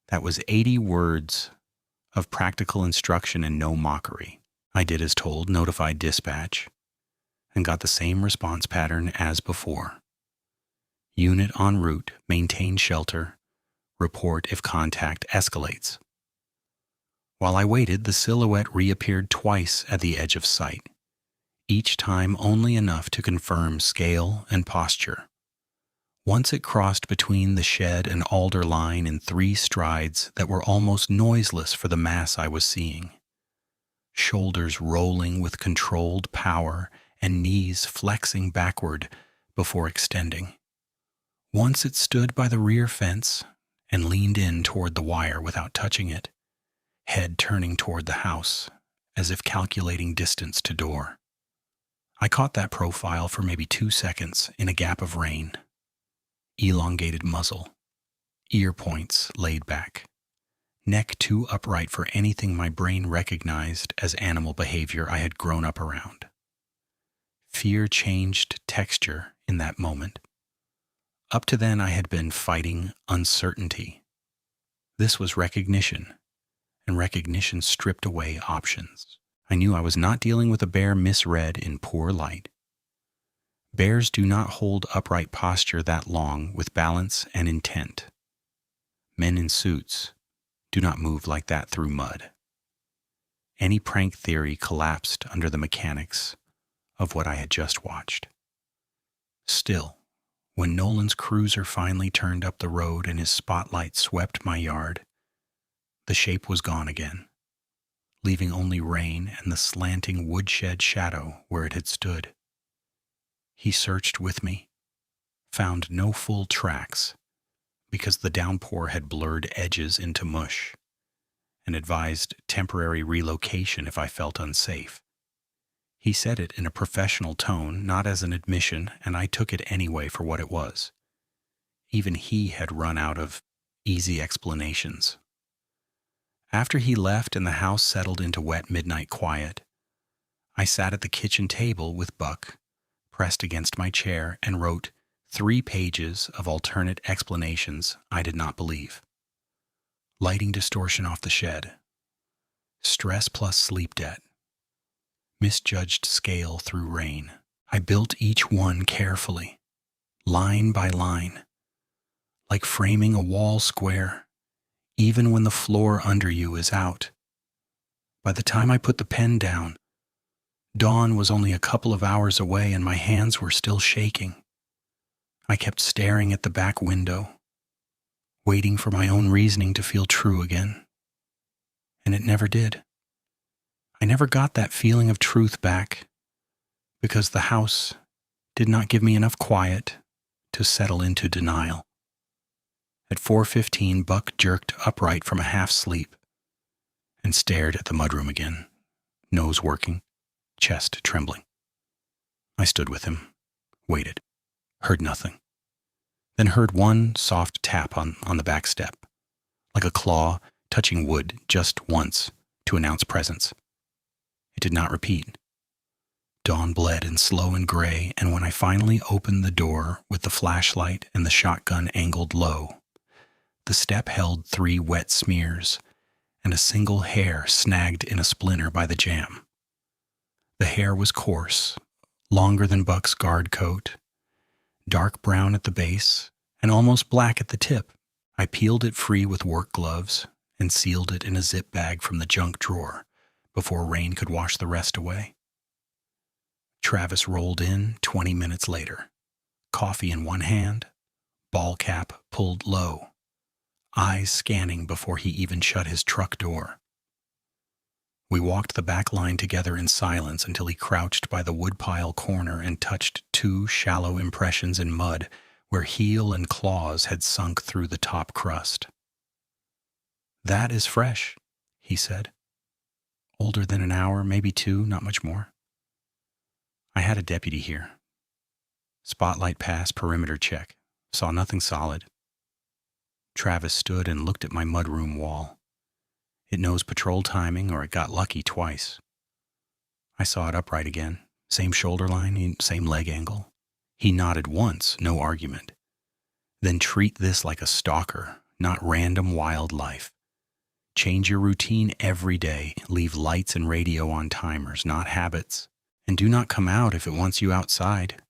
That was 80 words of practical instruction and no mockery. I did as told, notified dispatch, and got the same response pattern as before. Unit en route, maintain shelter, report if contact escalates. While I waited, the silhouette reappeared twice at the edge of sight, each time only enough to confirm scale and posture. Once it crossed between the shed and alder line in 3 strides that were almost noiseless for the mass I was seeing. Shoulders rolling with controlled power and knees flexing backward before extending. Once it stood by the rear fence and leaned in toward the wire without touching it, head turning toward the house as if calculating distance to door. I caught that profile for maybe 2 seconds in a gap of rain. Elongated muzzle, ear points laid back, neck too upright for anything my brain recognized as animal behavior I had grown up around. Fear changed texture in that moment. Up to then I had been fighting uncertainty. This was recognition, and recognition stripped away options. I knew I was not dealing with a bear misread in poor light. Bears do not hold upright posture that long with balance and intent. Men in suits do not move like that through mud. Any prank theory collapsed under the mechanics of what I had just watched. Still, when Nolan's cruiser finally turned up the road and his spotlight swept my yard, the shape was gone again, leaving only rain and the slanting woodshed shadow where it had stood. He searched with me, found no full tracks because the downpour had blurred edges into mush, and advised temporary relocation if I felt unsafe. He said it in a professional tone, not as an admission, and I took it anyway for what it was. Even he had run out of easy explanations. After he left and the house settled into wet midnight quiet, I sat at the kitchen table with Buck pressed against my chair and wrote 3 pages of alternate explanations I did not believe. Lighting distortion off the shed, stress plus sleep debt, misjudged scale through rain. I built each one carefully, line by line, like framing a wall square, even when the floor under you is out. By the time I put the pen down, dawn was only a couple of hours away and my hands were still shaking. I kept staring at the back window, waiting for my own reasoning to feel true again. And it never did. I never got that feeling of truth back because the house did not give me enough quiet to settle into denial. At 4:15, Buck jerked upright from a half-sleep and stared at the mudroom again, nose working, chest trembling. I stood with him, waited, heard nothing, then heard one soft tap on the back step, like a claw touching wood just once to announce presence. It did not repeat. Dawn bled in slow and gray, and when I finally opened the door with the flashlight and the shotgun angled low, the step held 3 wet smears and a single hair snagged in a splinter by the jamb. The hair was coarse, longer than Buck's guard coat, dark brown at the base, and almost black at the tip. I peeled it free with work gloves and sealed it in a zip bag from the junk drawer before rain could wash the rest away. Travis rolled in 20 minutes later, coffee in one hand, ball cap pulled low, eyes scanning before he even shut his truck door. We walked the back line together in silence until he crouched by the woodpile corner and touched 2 shallow impressions in mud where heel and claws had sunk through the top crust. "That is fresh," he said. "Older than an hour, maybe 2, not much more." I had a deputy here. Spotlight pass, perimeter check. Saw nothing solid. Travis stood and looked at my mudroom wall. It knows patrol timing or it got lucky twice. I saw it upright again. Same shoulder line, same leg angle. He nodded once, no argument. Then treat this like a stalker, not random wildlife. Change your routine every day. Leave lights and radio on timers, not habits. And do not come out if it wants you outside.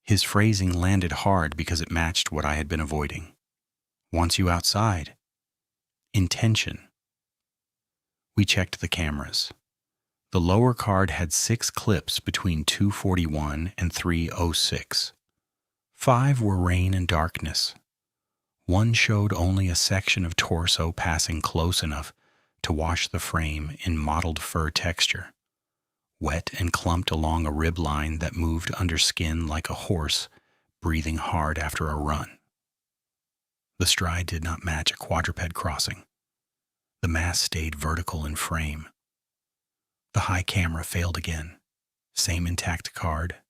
His phrasing landed hard because it matched what I had been avoiding. Wants you outside. Intention. We checked the cameras. The lower card had 6 clips between 2:41 and 3:06. 5 were rain and darkness. 1 showed only a section of torso passing close enough to wash the frame in mottled fur texture, wet and clumped along a rib line that moved under skin like a horse breathing hard after a run. The stride did not match a quadruped crossing. The mass stayed vertical in frame. The high camera failed again. Same intact card,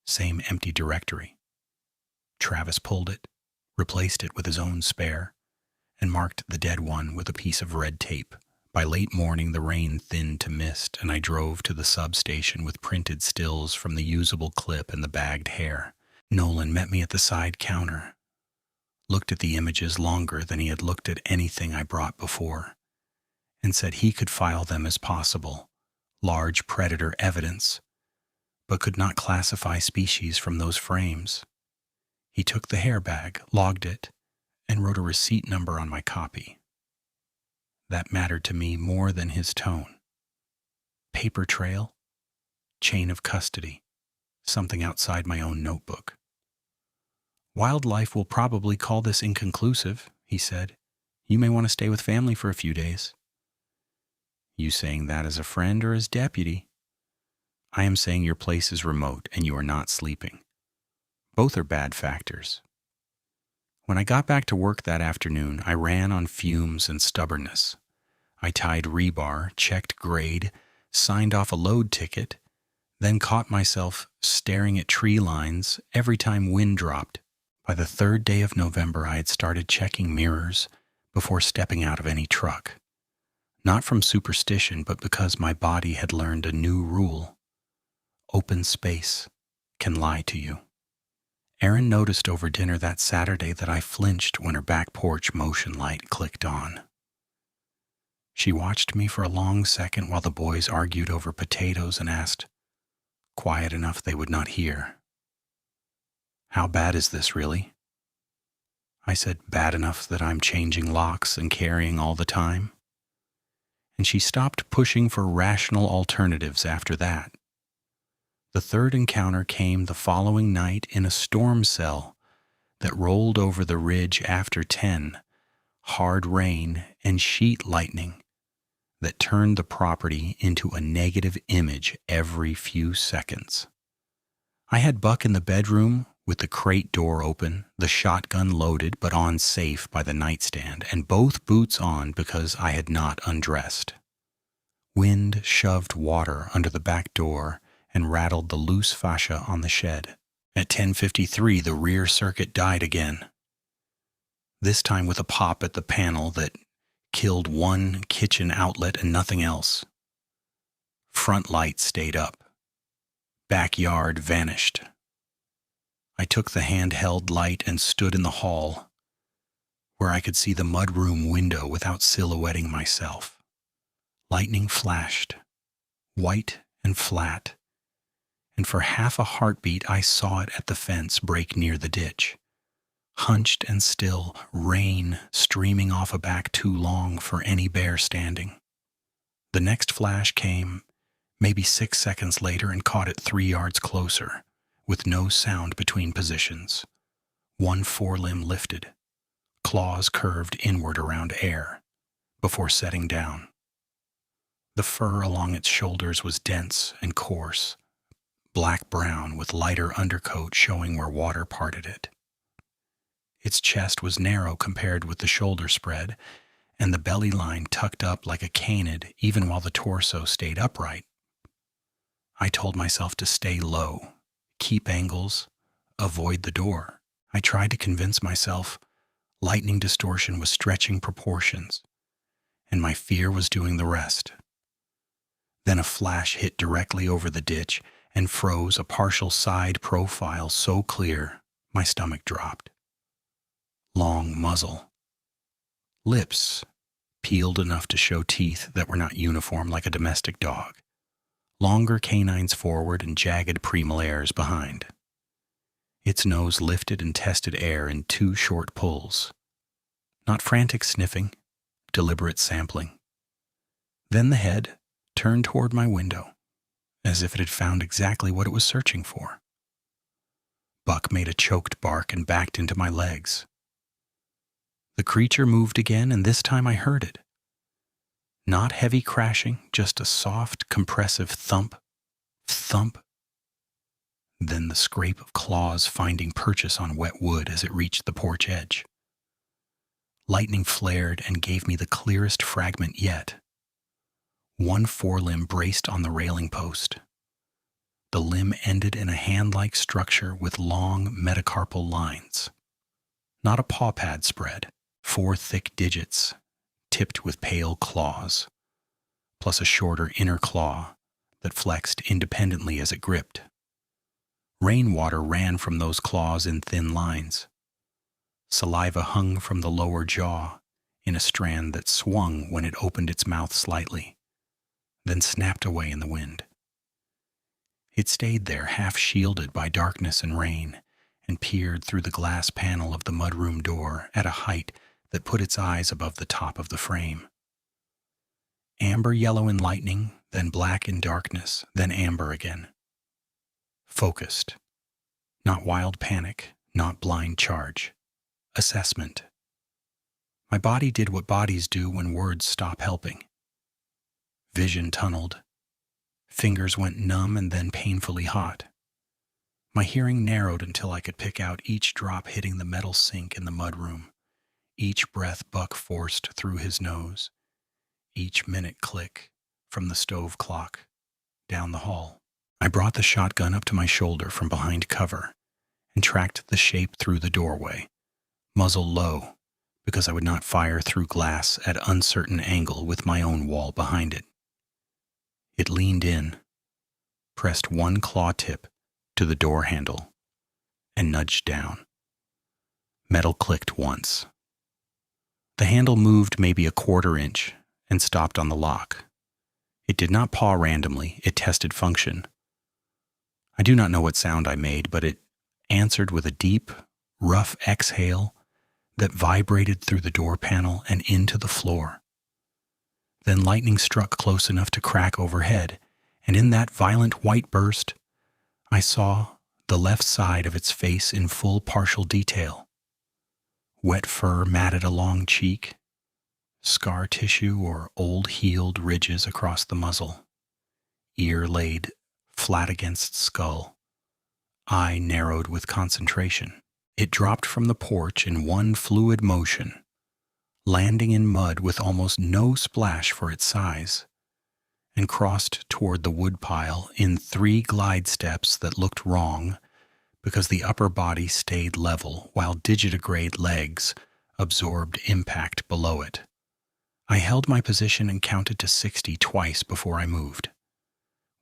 same empty directory. Travis pulled it, replaced it with his own spare, and marked the dead one with a piece of red tape. By late morning, the rain thinned to mist, and I drove to the substation with printed stills from the usable clip and the bagged hair. Nolan met me at the side counter, looked at the images longer than he had looked at anything I brought before, and said he could file them as possible, large predator evidence, but could not classify species from those frames. He took the hair bag, logged it, and wrote a receipt number on my copy. That mattered to me more than his tone. Paper trail, chain of custody, something outside my own notebook. Wildlife will probably call this inconclusive, he said. You may want to stay with family for a few days. You saying that as a friend or as deputy? I am saying your place is remote and you are not sleeping. Both are bad factors. When I got back to work that afternoon, I ran on fumes and stubbornness. I tied rebar, checked grade, signed off a load ticket, then caught myself staring at tree lines every time wind dropped. By the third day of November, I had started checking mirrors before stepping out of any truck. Not from superstition, but because my body had learned a new rule. Open space can lie to you. Erin noticed over dinner that Saturday that I flinched when her back porch motion light clicked on. She watched me for a long second while the boys argued over potatoes and asked, quiet enough they would not hear, "How bad is this, really?" I said, "Bad enough that I'm changing locks and carrying all the time." And she stopped pushing for rational alternatives after that. The third encounter came the following night in a storm cell that rolled over the ridge after 10, hard rain and sheet lightning that turned the property into a negative image every few seconds. I had Buck in the bedroom with the crate door open, the shotgun loaded but on safe by the nightstand, and both boots on because I had not undressed. Wind shoved water under the back door and rattled the loose fascia on the shed. At 10:53, the rear circuit died again, this time with a pop at the panel that killed one kitchen outlet and nothing else. Front light stayed up. Backyard vanished. I took the handheld light and stood in the hall, where I could see the mudroom window without silhouetting myself. Lightning flashed, white and flat, and for half a heartbeat I saw it at the fence break near the ditch. Hunched and still, rain streaming off a back too long for any bear standing. The next flash came, maybe 6 seconds later, and caught it 3 yards closer, with no sound between positions. One forelimb lifted, claws curved inward around air, before setting down. The fur along its shoulders was dense and coarse, black-brown with lighter undercoat showing where water parted it. Its chest was narrow compared with the shoulder spread, and the belly line tucked up like a canid even while the torso stayed upright. I told myself to stay low, keep angles, avoid the door. I tried to convince myself lightning distortion was stretching proportions, and my fear was doing the rest. Then a flash hit directly over the ditch and froze a partial side profile so clear my stomach dropped. Long muzzle. Lips, peeled enough to show teeth that were not uniform like a domestic dog. Longer canines forward and jagged premolaires behind. Its nose lifted and tested air in 2 short pulls. Not frantic sniffing, deliberate sampling. Then the head turned toward my window, as if it had found exactly what it was searching for. Buck made a choked bark and backed into my legs. The creature moved again, and this time I heard it. Not heavy crashing, just a soft, compressive thump, thump. Then the scrape of claws finding purchase on wet wood as it reached the porch edge. Lightning flared and gave me the clearest fragment yet. One forelimb braced on the railing post. The limb ended in a hand-like structure with long metacarpal lines. Not a paw pad spread, 4 thick digits, tipped with pale claws, plus a shorter inner claw that flexed independently as it gripped. Rainwater ran from those claws in thin lines. Saliva hung from the lower jaw in a strand that swung when it opened its mouth slightly, then snapped away in the wind. It stayed there, half shielded by darkness and rain, and peered through the glass panel of the mudroom door at a height that put its eyes above the top of the frame. amber yellow in lightning, then black in darkness, then amber again. Focused. Not wild panic, not blind charge. Assessment. My body did what bodies do when words stop helping. Vision tunneled. Fingers went numb and then painfully hot. My hearing narrowed until I could pick out each drop hitting the metal sink in the mudroom, each breath Buck forced through his nose, each minute click from the stove clock down the hall. I brought the shotgun up to my shoulder from behind cover and tracked the shape through the doorway, muzzle low, because I would not fire through glass at uncertain angle with my own wall behind it. It leaned in, pressed one claw tip to the door handle, and nudged down. Metal clicked once. The handle moved maybe a quarter inch and stopped on the lock. It did not paw randomly, it tested function. I do not know what sound I made, but it answered with a deep, rough exhale that vibrated through the door panel and into the floor. Then lightning struck close enough to crack overhead, and in that violent white burst, I saw the left side of its face in full partial detail. Wet fur matted along cheek, scar tissue or old healed ridges across the muzzle, ear laid flat against skull, eye narrowed with concentration. It dropped from the porch in one fluid motion, landing in mud with almost no splash for its size, and crossed toward the woodpile in 3 glide steps that looked wrong because the upper body stayed level while digitigrade legs absorbed impact below it. I held my position and counted to 60 twice before I moved.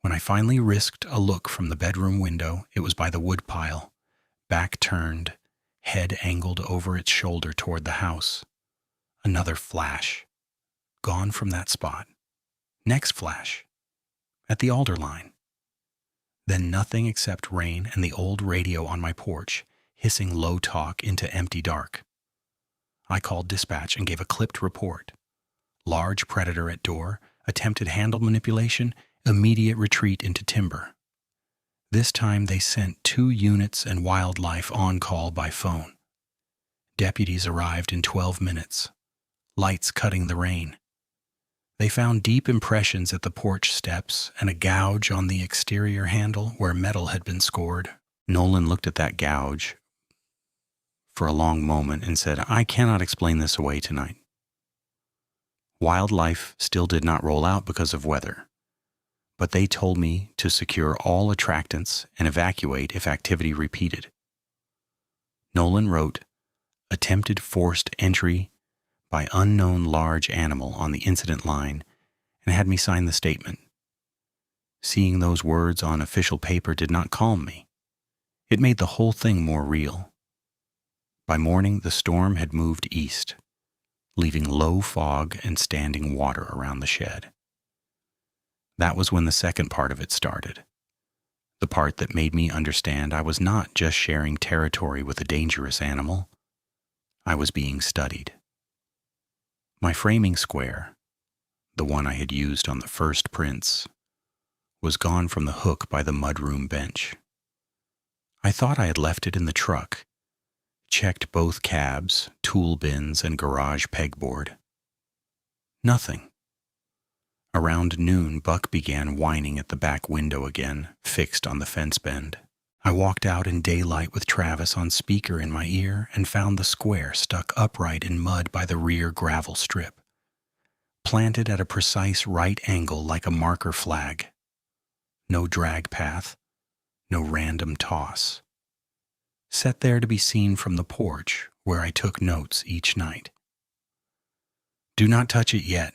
When I finally risked a look from the bedroom window, it was by the woodpile, back turned, head angled over its shoulder toward the house. Another flash. Gone from that spot. Next flash. At the alder line. Then nothing except rain and the old radio on my porch, hissing low talk into empty dark. I called dispatch and gave a clipped report. Large predator at door, attempted handle manipulation, immediate retreat into timber. This time they sent 2 units and wildlife on call by phone. Deputies arrived in 12 minutes. Lights cutting the rain. They found deep impressions at the porch steps and a gouge on the exterior handle where metal had been scored. Nolan looked at that gouge for a long moment and said, "I cannot explain this away tonight." Wildlife still did not roll out because of weather, but they told me to secure all attractants and evacuate if activity repeated. Nolan wrote, "Attempted forced entry by unknown large animal" on the incident line and had me sign the statement. Seeing those words on official paper did not calm me. It made the whole thing more real. By morning, the storm had moved east, leaving low fog and standing water around the shed. That was when the second part of it started. The part that made me understand I was not just sharing territory with a dangerous animal. I was being studied. My framing square, the one I had used on the first prints, was gone from the hook by the mudroom bench. I thought I had left it in the truck, checked both cabs, tool bins, and garage pegboard. Nothing. Around noon, Buck began whining at the back window again, fixed on the fence bend. I walked out in daylight with Travis on speaker in my ear and found the square stuck upright in mud by the rear gravel strip, planted at a precise right angle like a marker flag. No drag path, no random toss. Set there to be seen from the porch where I took notes each night. "Do not touch it yet,"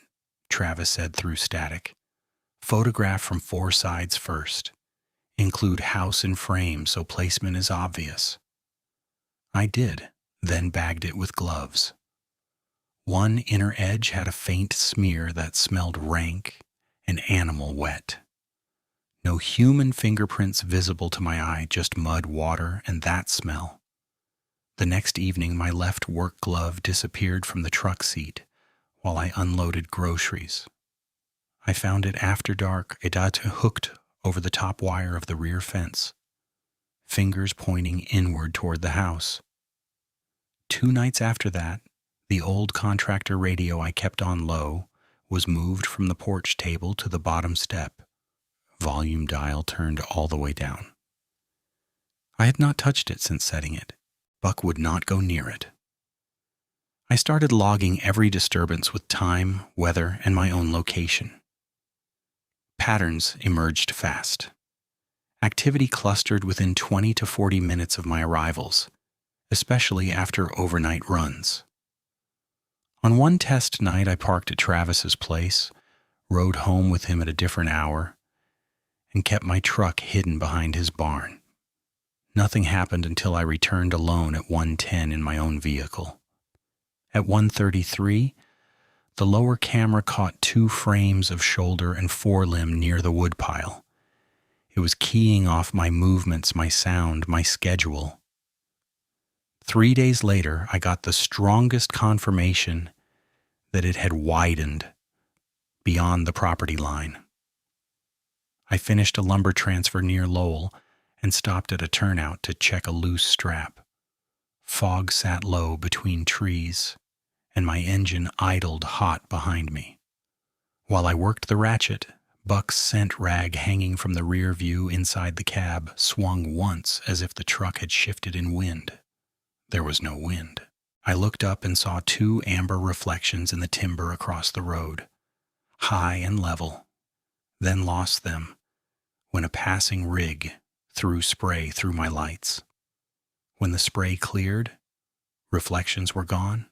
Travis said through static. "Photograph from 4 sides first. Include house and frame so placement is obvious." I did, then bagged it with gloves. One inner edge had a faint smear that smelled rank and animal wet. No human fingerprints visible to my eye, just mud, water, and that smell. The next evening, my left work glove disappeared from the truck seat while I unloaded groceries. I found it after dark, hooked over the top wire of the rear fence, fingers pointing inward toward the house. 2 nights after that, the old contractor radio I kept on low was moved from the porch table to the bottom step, volume dial turned all the way down. I had not touched it since setting it. Buck would not go near it. I started logging every disturbance with time, weather, and my own location. Patterns emerged fast. Activity clustered within 20 to 40 minutes of my arrivals, especially after overnight runs. On one test night, I parked at Travis's place, rode home with him at a different hour, and kept my truck hidden behind his barn. Nothing happened until I returned alone at 1:10 in my own vehicle. At 1:33, the lower camera caught 2 frames of shoulder and forelimb near the woodpile. It was keying off my movements, my sound, my schedule. 3 days later, I got the strongest confirmation that it had widened beyond the property line. I finished a lumber transfer near Lowell and stopped at a turnout to check a loose strap. Fog sat low between trees, and my engine idled hot behind me. While I worked the ratchet, Buck's scent rag hanging from the rear view inside the cab swung once as if the truck had shifted in wind. There was no wind. I looked up and saw 2 amber reflections in the timber across the road, high and level, then lost them when a passing rig threw spray through my lights. When the spray cleared, reflections were gone,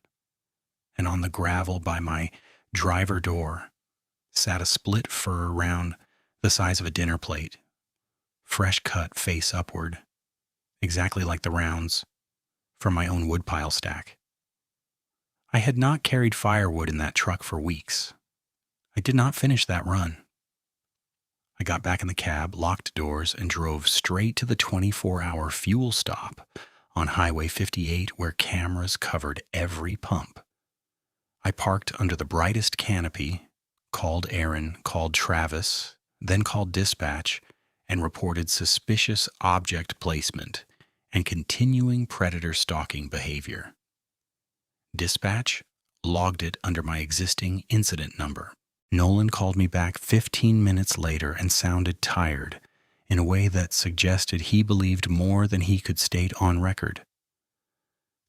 and on the gravel by my driver door sat a split fir round the size of a dinner plate, fresh cut face upward, exactly like the rounds from my own woodpile stack. I had not carried firewood in that truck for weeks. I did not finish that run. I got back in the cab, locked doors, and drove straight to the 24-hour fuel stop on Highway 58 where cameras covered every pump. I parked under the brightest canopy, called Aaron, called Travis, then called dispatch, and reported suspicious object placement and continuing predator stalking behavior. Dispatch logged it under my existing incident number. Nolan called me back 15 minutes later and sounded tired in a way that suggested he believed more than he could state on record.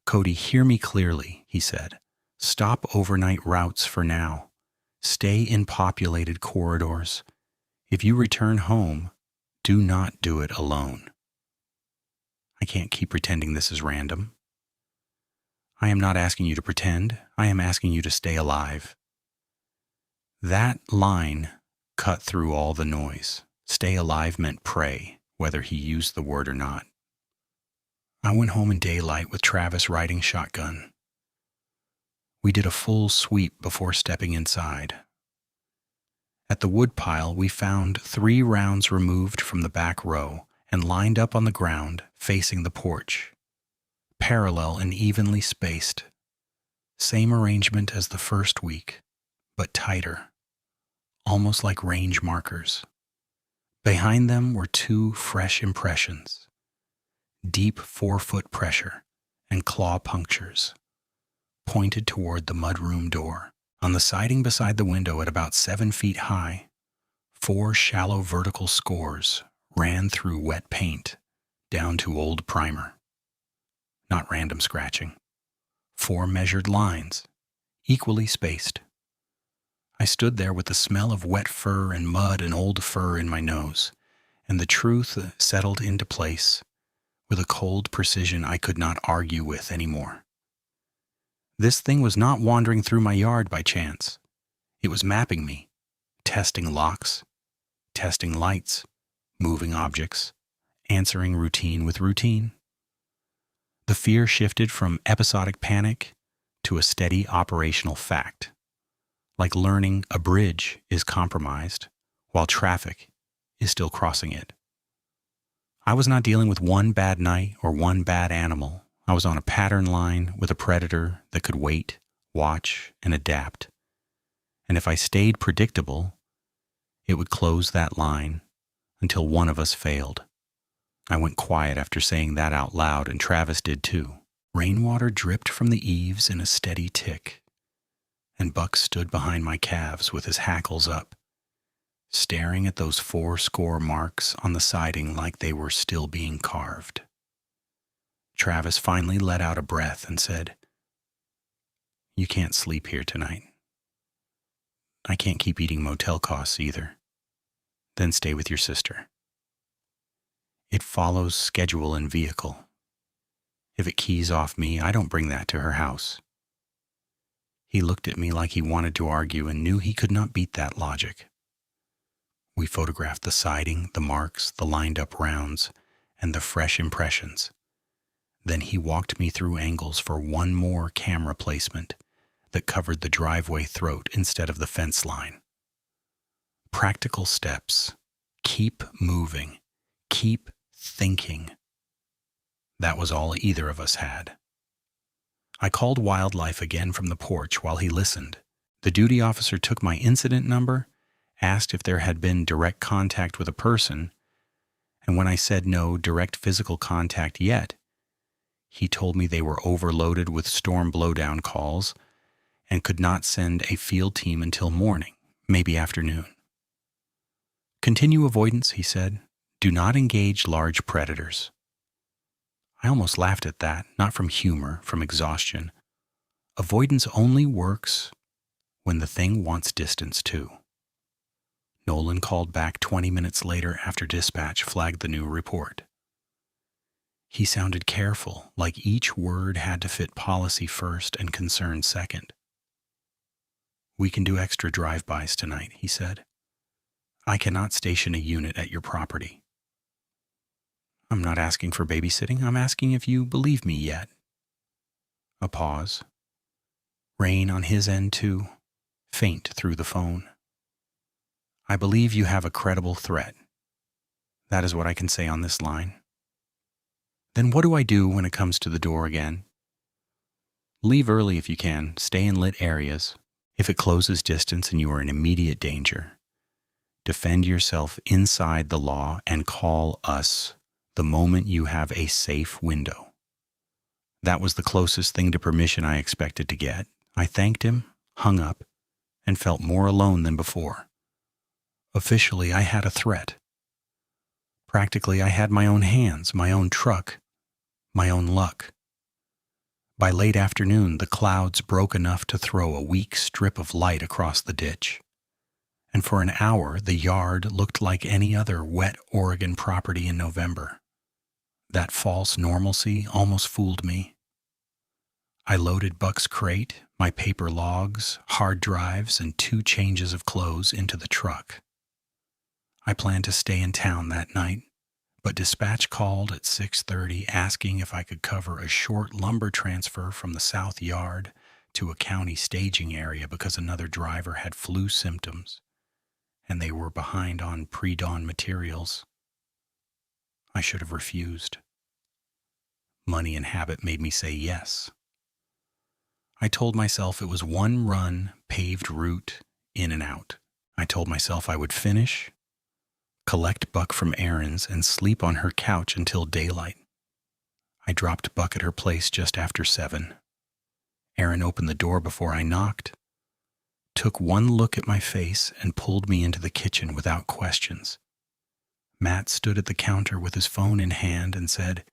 "Cody, hear me clearly," he said. "Stop overnight routes for now. Stay in populated corridors. If you return home, do not do it alone." I can't keep pretending this is random. I am not asking you to pretend. I am asking you to stay alive. That line cut through all the noise. Stay alive meant pray, whether he used the word or not. I went home in daylight with Travis riding shotgun. We did a full sweep before stepping inside. At the woodpile, we found 3 rounds removed from the back row and lined up on the ground facing the porch, parallel and evenly spaced. Same arrangement as the first week, but tighter, almost like range markers. Behind them were 2 fresh impressions, deep 4-foot pressure and claw punctures, pointed toward the mudroom door. On the siding beside the window at about 7 feet high, 4 shallow vertical scores ran through wet paint down to old primer. Not random scratching. 4 measured lines, equally spaced. I stood there with the smell of wet fur and mud and old fur in my nose, and the truth settled into place with a cold precision I could not argue with anymore. This thing was not wandering through my yard by chance. It was mapping me, testing locks, testing lights, moving objects, answering routine with routine. The fear shifted from episodic panic to a steady operational fact, like learning a bridge is compromised while traffic is still crossing it. I was not dealing with one bad night or one bad animal. I was on a pattern line with a predator that could wait, watch, and adapt. And if I stayed predictable, It would close that line until one of us failed. I went quiet after saying that out loud, and Travis did too. Rainwater dripped from the eaves in a steady tick, and Buck stood behind my calves with his hackles up, staring at those 4 marks on the siding like they were still being carved. Travis finally let out a breath and said, "You can't sleep here tonight. I can't keep eating motel costs either. Then stay with your sister. It follows schedule and vehicle. If it keys off me, I don't bring that to her house." He looked at me like he wanted to argue and knew he could not beat that logic. We photographed the siding, the marks, the lined-up rounds, and the fresh impressions. Then he walked me through angles for one more camera placement that covered the driveway throat instead of the fence line. Practical steps. Keep moving. Keep thinking. That was all either of us had. I called wildlife again from the porch while he listened. The duty officer took my incident number, asked if there had been direct contact with a person, and when I said no direct physical contact yet, he told me they were overloaded with storm blowdown calls and could not send a field team until morning, maybe afternoon. "Continue avoidance," he said. "Do not engage large predators." I almost laughed at that, not from humor, from exhaustion. Avoidance only works when the thing wants distance too. Nolan called back 20 minutes later after dispatch flagged the new report. He sounded careful, like each word had to fit policy first and concern second. "We can do extra drive-bys tonight," he said. "I cannot station a unit at your property." "I'm not asking for babysitting. I'm asking if you believe me yet." A pause. Rain on his end too, faint through the phone. "I believe you have a credible threat. That is what I can say on this line." "Then what do I do when it comes to the door again?" "Leave early if you can. Stay in lit areas. If it closes distance and you are in immediate danger, defend yourself inside the law and call us the moment you have a safe window." That was the closest thing to permission I expected to get. I thanked him, hung up, and felt more alone than before. Officially, I had a threat. Practically, I had my own hands, my own truck, my own luck. By late afternoon, the clouds broke enough to throw a weak strip of light across the ditch. And for an hour, the yard looked like any other wet Oregon property in November. That false normalcy almost fooled me. I loaded Buck's crate, my paper logs, hard drives, and 2 changes of clothes into the truck. I planned to stay in town that night, but dispatch called at 6:30 asking if I could cover a short lumber transfer from the south yard to a county staging area because another driver had flu symptoms and they were behind on pre-dawn materials. I should have refused. Money and habit made me say yes. I told myself it was one run, paved route, in and out. I told myself I would finish, collect Buck from errands, and sleep on her couch until daylight. I dropped Buck at her place just after 7. Aaron opened the door before I knocked, took one look at my face, and pulled me into the kitchen without questions. Matt stood at the counter with his phone in hand and said,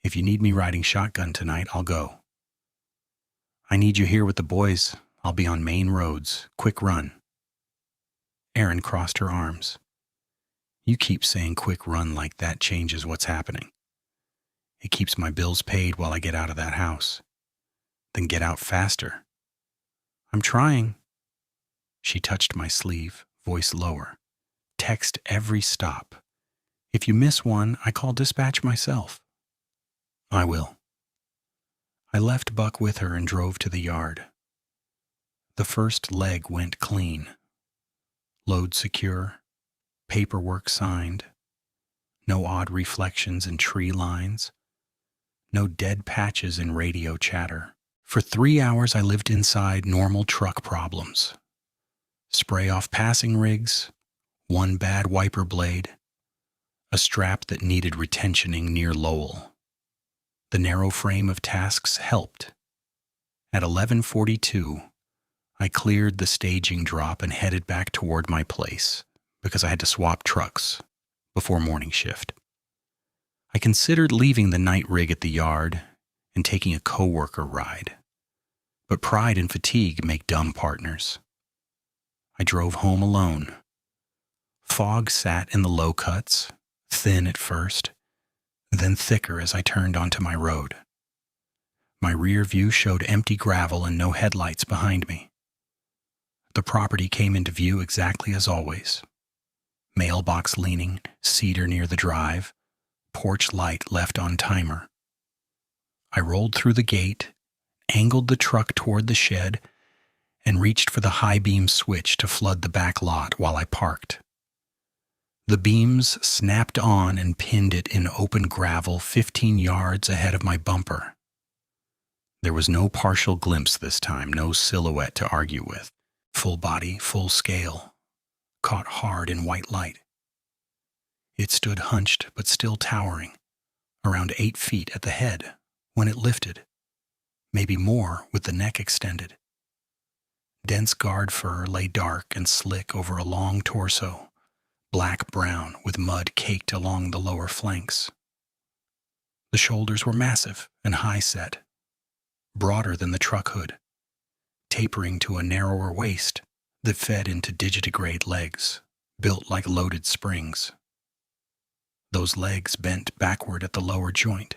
"If you need me riding shotgun tonight, I'll go." "I need you here with the boys. I'll be on main roads. Quick run." Erin crossed her arms. "You keep saying quick run like that changes what's happening. It keeps my bills paid while I get out of that house. Then get out faster." "I'm trying." She touched my sleeve, voice lower. "Text every stop. If you miss one, I call dispatch myself." "I will." I left Buck with her and drove to the yard. The first leg went clean. Load secure, paperwork signed, no odd reflections in tree lines, no dead patches in radio chatter. For 3 hours I lived inside normal truck problems. spray off passing rigs, one bad wiper blade, a strap that needed retentioning near Lowell. The narrow frame of tasks helped. At 11:42, I cleared the staging drop and headed back toward my place because I had to swap trucks before morning shift. I considered leaving the night rig at the yard and taking a coworker ride, but pride and fatigue make dumb partners. I drove home alone. Fog sat in the low cuts, thin at first, then thicker as I turned onto my road. My rear view showed empty gravel and no headlights behind me. The property came into view exactly as always. Mailbox leaning, cedar near the drive, porch light left on timer. I rolled through the gate, angled the truck toward the shed, and reached for the high beam switch to flood the back lot while I parked. The beams snapped on and pinned it in open gravel 15 yards ahead of my bumper. There was no partial glimpse this time, no silhouette to argue with. Full body, full scale, caught hard in white light. It stood hunched but still towering, around 8 feet at the head when it lifted, maybe more with the neck extended. Dense guard fur lay dark and slick over a long torso, black-brown with mud caked along the lower flanks. The shoulders were massive and high-set, broader than the truck hood, tapering to a narrower waist that fed into digitigrade legs, built like loaded springs. Those legs bent backward at the lower joint,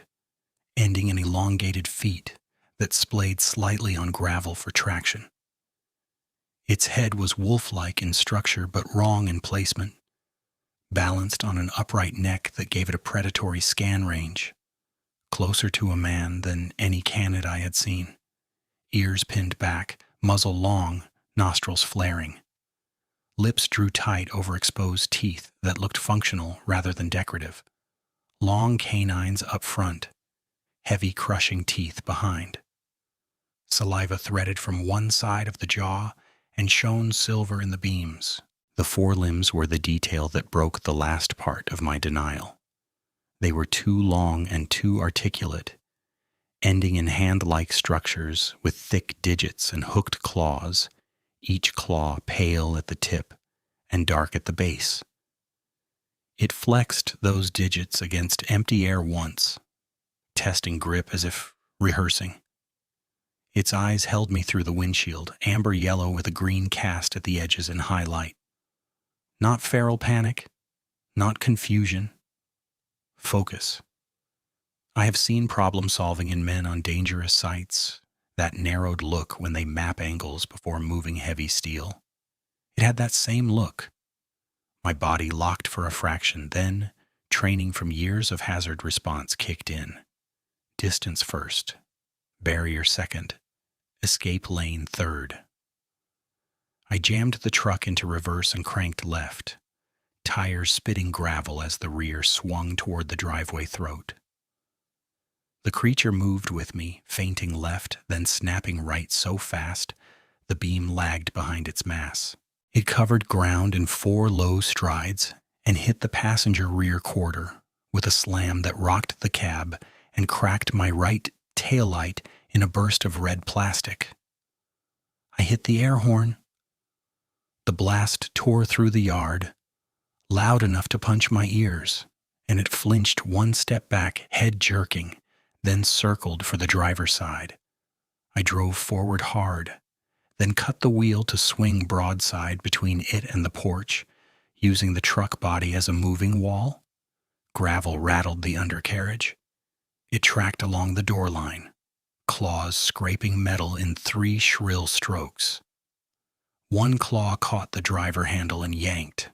ending in elongated feet that splayed slightly on gravel for traction. Its head was wolf-like in structure but wrong in placement, balanced on an upright neck that gave it a predatory scan range, closer to a man than any canid I had seen. Ears pinned back, muzzle long, nostrils flaring. Lips drew tight over exposed teeth that looked functional rather than decorative. Long canines up front, heavy crushing teeth behind. Saliva threaded from one side of the jaw and shone silver in the beams. The forelimbs were the detail that broke the last part of my denial. They were too long and too articulate, ending in hand-like structures with thick digits and hooked claws, each claw pale at the tip and dark at the base. It flexed those digits against empty air once, testing grip as if rehearsing. Its eyes held me through the windshield, amber yellow with a green cast at the edges in high light. Not feral panic, not confusion. Focus. I have seen problem-solving in men on dangerous sights, that narrowed look when they map angles before moving heavy steel. It had that same look. My body locked for a fraction, then training from years of hazard response kicked in. Distance first, barrier second, escape lane third. I jammed the truck into reverse and cranked left, tires spitting gravel as the rear swung toward the driveway throat. The creature moved with me, feinting left, then snapping right so fast the beam lagged behind its mass. It covered ground in 4 low strides and hit the passenger rear quarter with a slam that rocked the cab and cracked my right taillight in a burst of red plastic. I hit the air horn. The blast tore through the yard, loud enough to punch my ears, and it flinched one step back, head jerking, then circled for the driver's side. I drove forward hard, then cut the wheel to swing broadside between it and the porch, using the truck body as a moving wall. Gravel rattled the undercarriage. It tracked along the door line, claws scraping metal in 3 shrill strokes. One claw caught the driver handle and yanked.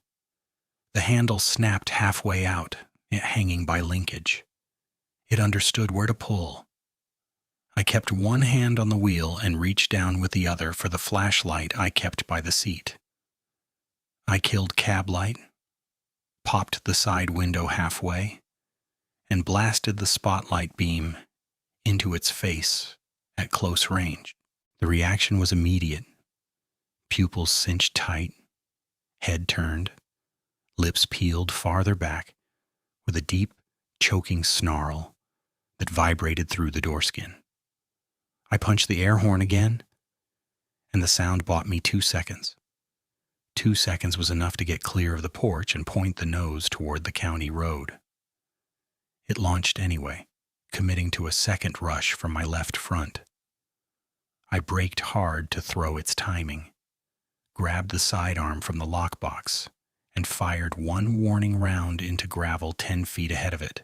The handle snapped halfway out, hanging by linkage. It understood where to pull. I kept one hand on the wheel and reached down with the other for the flashlight I kept by the seat. I killed cab light, popped the side window halfway, and blasted the spotlight beam into its face at close range. The reaction was immediate. pupils cinched tight, head turned, lips peeled farther back with a deep, choking snarl that vibrated through the doorskin. I punched the air horn again, and the sound bought me 2 seconds. 2 seconds was enough to get clear of the porch and point the nose toward the county road. It launched anyway, committing to a second rush from my left front. I braked hard to throw its timing, grabbed the sidearm from the lockbox, and fired one warning round into gravel 10 feet ahead of it.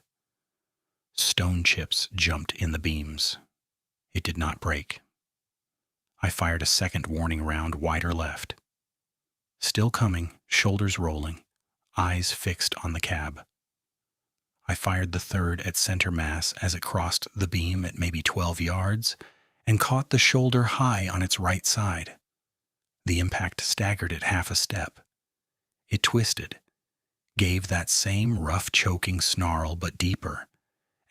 Stone chips jumped in the beams. It did not break. I fired a second warning round wider left. Still coming, shoulders rolling, eyes fixed on the cab. I fired the third at center mass as it crossed the beam at maybe 12 yards and caught the shoulder high on its right side. The impact staggered it half a step. It twisted, gave that same rough choking snarl but deeper,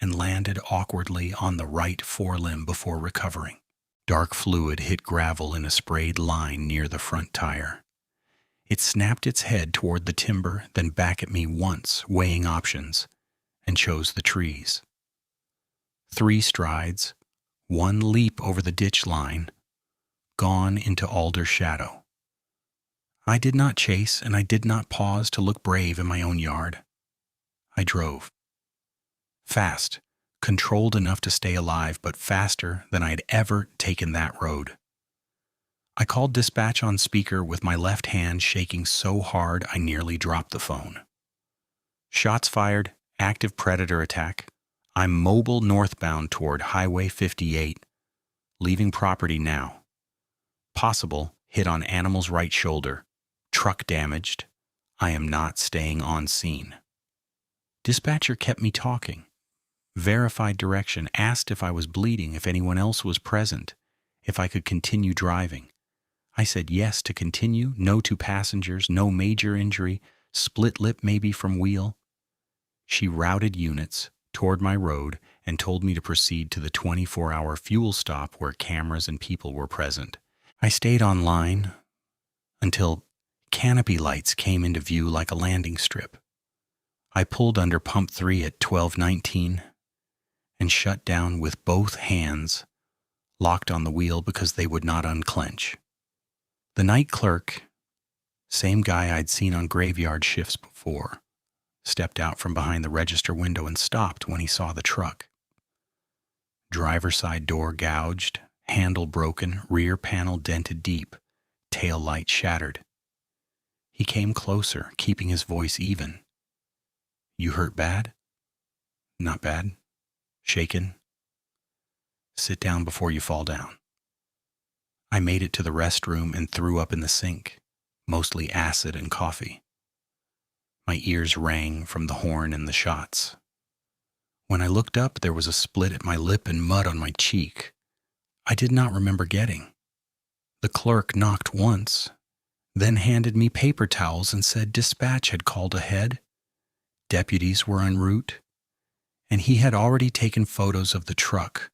and landed awkwardly on the right forelimb before recovering. Dark fluid hit gravel in a sprayed line near the front tire. It snapped its head toward the timber, then back at me once, weighing options, and chose the trees. 3 strides, 1 leap over the ditch line, gone into alder shadow. I did not chase, and I did not pause to look brave in my own yard. I drove. Fast, controlled enough to stay alive, but faster than I had ever taken that road. I called dispatch on speaker with my left hand shaking so hard I nearly dropped the phone. Shots fired, active predator attack. I'm mobile northbound toward Highway 58, leaving property now. Possible hit on animal's right shoulder. Truck damaged. I am not staying on scene. Dispatcher kept me talking. Verified direction, asked if I was bleeding, if anyone else was present, if I could continue driving. I said yes to continue, no to passengers, no major injury, split lip maybe from wheel. She routed units toward my road and told me to proceed to the 24-hour fuel stop where cameras and people were present. I stayed online until canopy lights came into view like a landing strip. I pulled under pump 3 at 12:19 and shut down with both hands locked on the wheel because they would not unclench. The night clerk, same guy I'd seen on graveyard shifts before, stepped out from behind the register window and stopped when he saw the truck. Driver's side door gouged, handle broken, rear panel dented deep, tail light shattered. He came closer, keeping his voice even. "You hurt bad?" "Not bad." "Shaken?" "Sit down before you fall down." I made it to the restroom and threw up in the sink, mostly acid and coffee. My ears rang from the horn and the shots. When I looked up, there was a split at my lip and mud on my cheek. I did not remember getting. The clerk knocked once, then handed me paper towels and said dispatch had called ahead. Deputies were en route, and he had already taken photos of the truck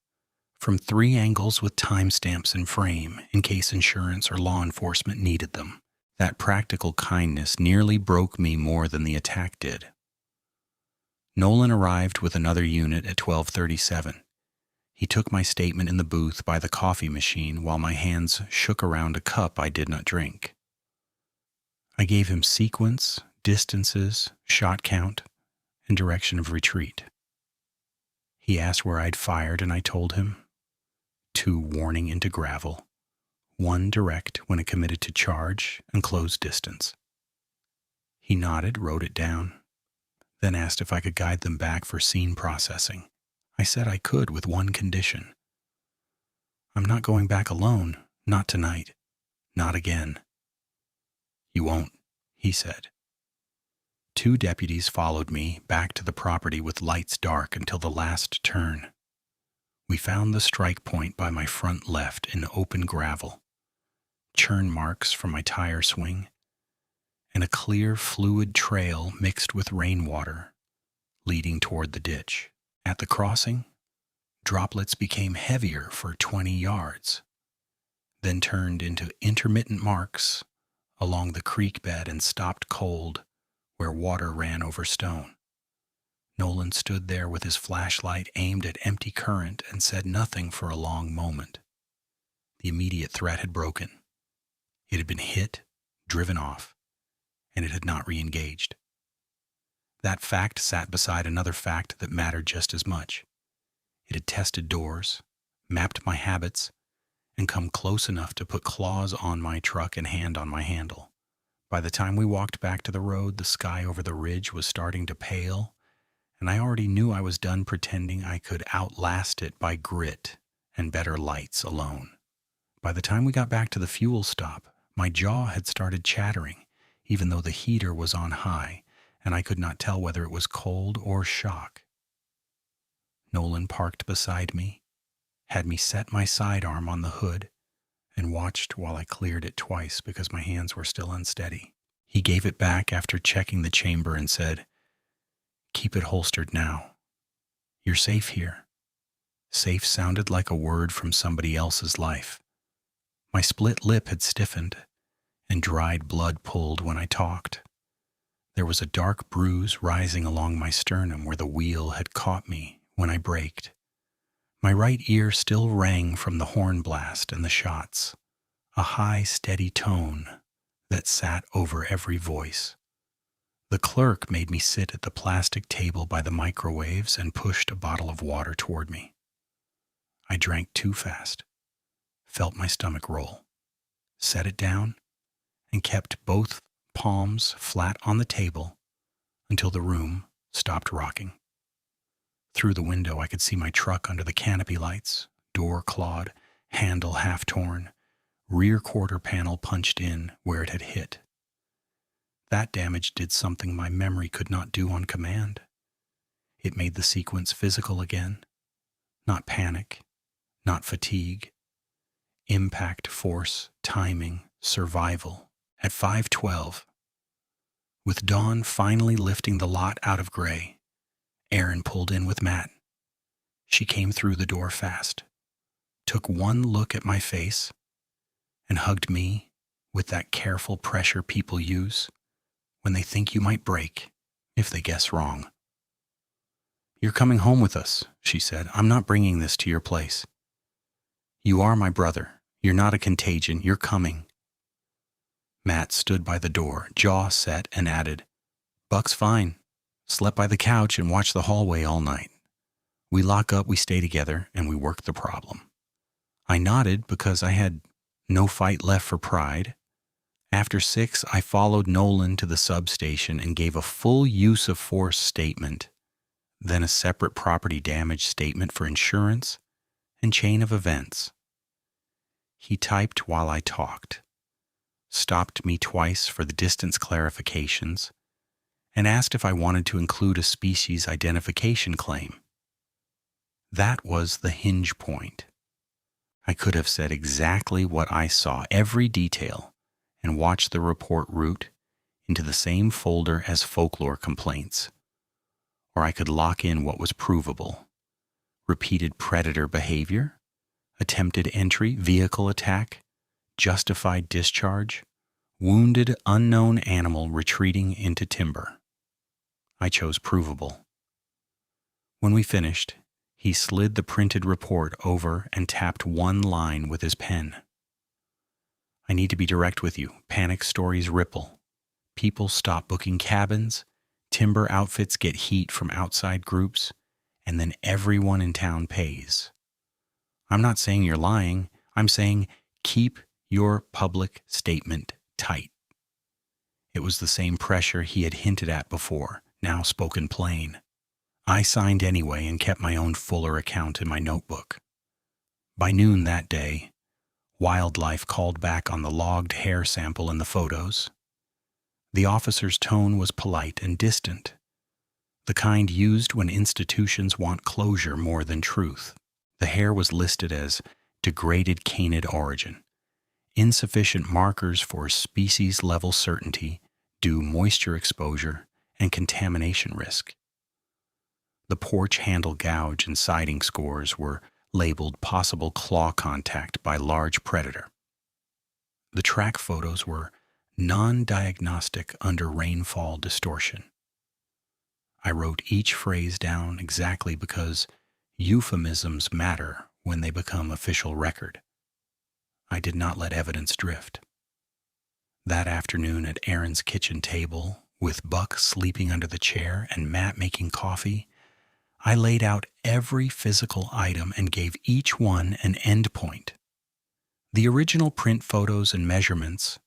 from 3 angles with timestamps in frame in case insurance or law enforcement needed them. That practical kindness nearly broke me more than the attack did. Nolan arrived with another unit at 12:37. He took my statement in the booth by the coffee machine while my hands shook around a cup I did not drink. I gave him sequence, distances, shot count, and direction of retreat. He asked where I'd fired, and I told him. 2 warning into gravel, 1 direct when it committed to charge and close distance. He nodded, wrote it down, then asked if I could guide them back for scene processing. I said I could with one condition. "I'm not going back alone, not tonight, not again." "You won't," he said. 2 deputies followed me back to the property with lights dark until the last turn. We found the strike point by my front left in open gravel, churn marks from my tire swing, and a clear fluid trail mixed with rainwater leading toward the ditch. At the crossing, droplets became heavier for 20 yards. then turned into intermittent marks along the creek bed and stopped cold where water ran over stone. Nolan stood there with his flashlight aimed at empty current and said nothing for a long moment. The immediate threat had broken. It had been hit, driven off, and it had not re-engaged. That fact sat beside another fact that mattered just as much. It had tested doors, mapped my habits, and come close enough to put claws on my truck and hand on my handle. By the time we walked back to the road, the sky over the ridge was starting to pale, and I already knew I was done pretending I could outlast it by grit and better lights alone. By the time we got back to the fuel stop, my jaw had started chattering, even though the heater was on high, and I could not tell whether it was cold or shock. Nolan parked beside me, had me set my sidearm on the hood, and watched while I cleared it twice because my hands were still unsteady. He gave it back after checking the chamber and said, "Keep it holstered now. You're safe here." Safe sounded like a word from somebody else's life. My split lip had stiffened, and dried blood pooled when I talked. There was a dark bruise rising along my sternum where the wheel had caught me when I braked. My right ear still rang from the horn blast and the shots, a high, steady tone that sat over every voice. The clerk made me sit at the plastic table by the microwaves and pushed a bottle of water toward me. I drank too fast, felt my stomach roll, set it down, and kept both palms flat on the table until the room stopped rocking. Through the window, I could see my truck under the canopy lights, door clawed, handle half torn, rear quarter panel punched in where it had hit. That damage did something my memory could not do on command. It made the sequence physical again, not panic, not fatigue. Impact, force, timing, survival. At 5:12, with dawn finally lifting the lot out of gray, Erin pulled in with Matt. She came through the door fast, took one look at my face, and hugged me with that careful pressure people use when they think you might break if they guess wrong. "You're coming home with us," she said. "I'm not bringing this to your place. You are my brother. You're not a contagion. You're coming." Matt stood by the door, jaw set, and added, "Buck's fine. Slept by the couch and watched the hallway all night. We lock up, we stay together, and we work the problem." I nodded because I had no fight left for pride. After 6, I followed Nolan to the substation and gave a full use of force statement, then a separate property damage statement for insurance and chain of events. He typed while I talked, stopped me twice for the distance clarifications, and asked if I wanted to include a species identification claim. That was the hinge point. I could have said exactly what I saw, every detail, and watched the report route into the same folder as folklore complaints. Or I could lock in what was provable: repeated predator behavior, attempted entry, vehicle attack, justified discharge, wounded unknown animal retreating into timber. I chose provable. When we finished, he slid the printed report over and tapped one line with his pen. "I need to be direct with you. Panic stories ripple. People stop booking cabins, timber outfits get heat from outside groups, and then everyone in town pays. I'm not saying you're lying. I'm saying keep your public statement tight." It was the same pressure he had hinted at before, now spoken plain. I signed anyway and kept my own fuller account in my notebook. By noon that day, wildlife called back on the logged hair sample in the photos. The officer's tone was polite and distant, the kind used when institutions want closure more than truth. The hair was listed as degraded canid origin, insufficient markers for species-level certainty, due moisture exposure, and contamination risk. The porch handle gouge and siding scores were labeled possible claw contact by large predator. The track photos were non-diagnostic under rainfall distortion. I wrote each phrase down exactly because euphemisms matter when they become official record. I did not let evidence drift. That afternoon at Aaron's kitchen table, with Buck sleeping under the chair and Matt making coffee, I laid out every physical item and gave each one an endpoint. The original print photos and measurements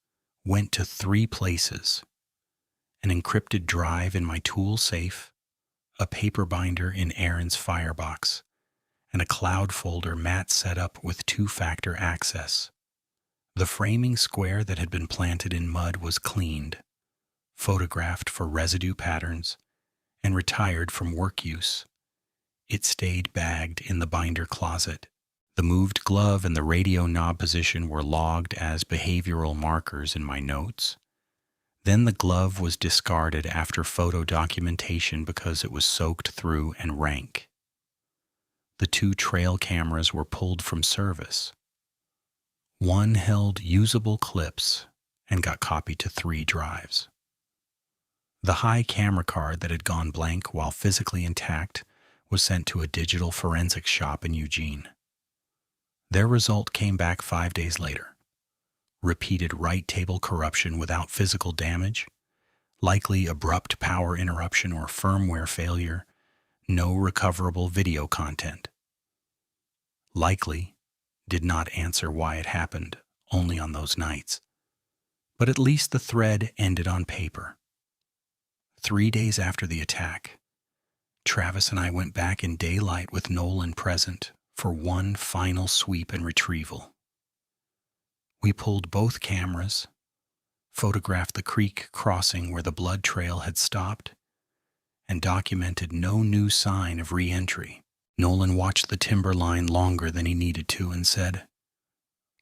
went to 3 places: an encrypted drive in my tool safe, a paper binder in Aaron's firebox, and a cloud folder Matt set up with 2-factor access. The framing square that had been planted in mud was cleaned, photographed for residue patterns, and retired from work use. It stayed bagged in the binder closet. The moved glove and the radio knob position were logged as behavioral markers in my notes. Then the glove was discarded after photo documentation because it was soaked through and rank. The 2 trail cameras were pulled from service. One held usable clips and got copied to 3 drives. The high camera card that had gone blank while physically intact was sent to a digital forensics shop in Eugene. Their result came back 5 days later. Repeated right table corruption without physical damage, likely abrupt power interruption or firmware failure, no recoverable video content. Likely did not answer why it happened only on those nights. But at least the thread ended on paper. 3 days after the attack, Travis and I went back in daylight with Nolan present for one final sweep and retrieval. We pulled both cameras, photographed the creek crossing where the blood trail had stopped, and documented no new sign of re-entry. Nolan watched the timber line longer than he needed to and said,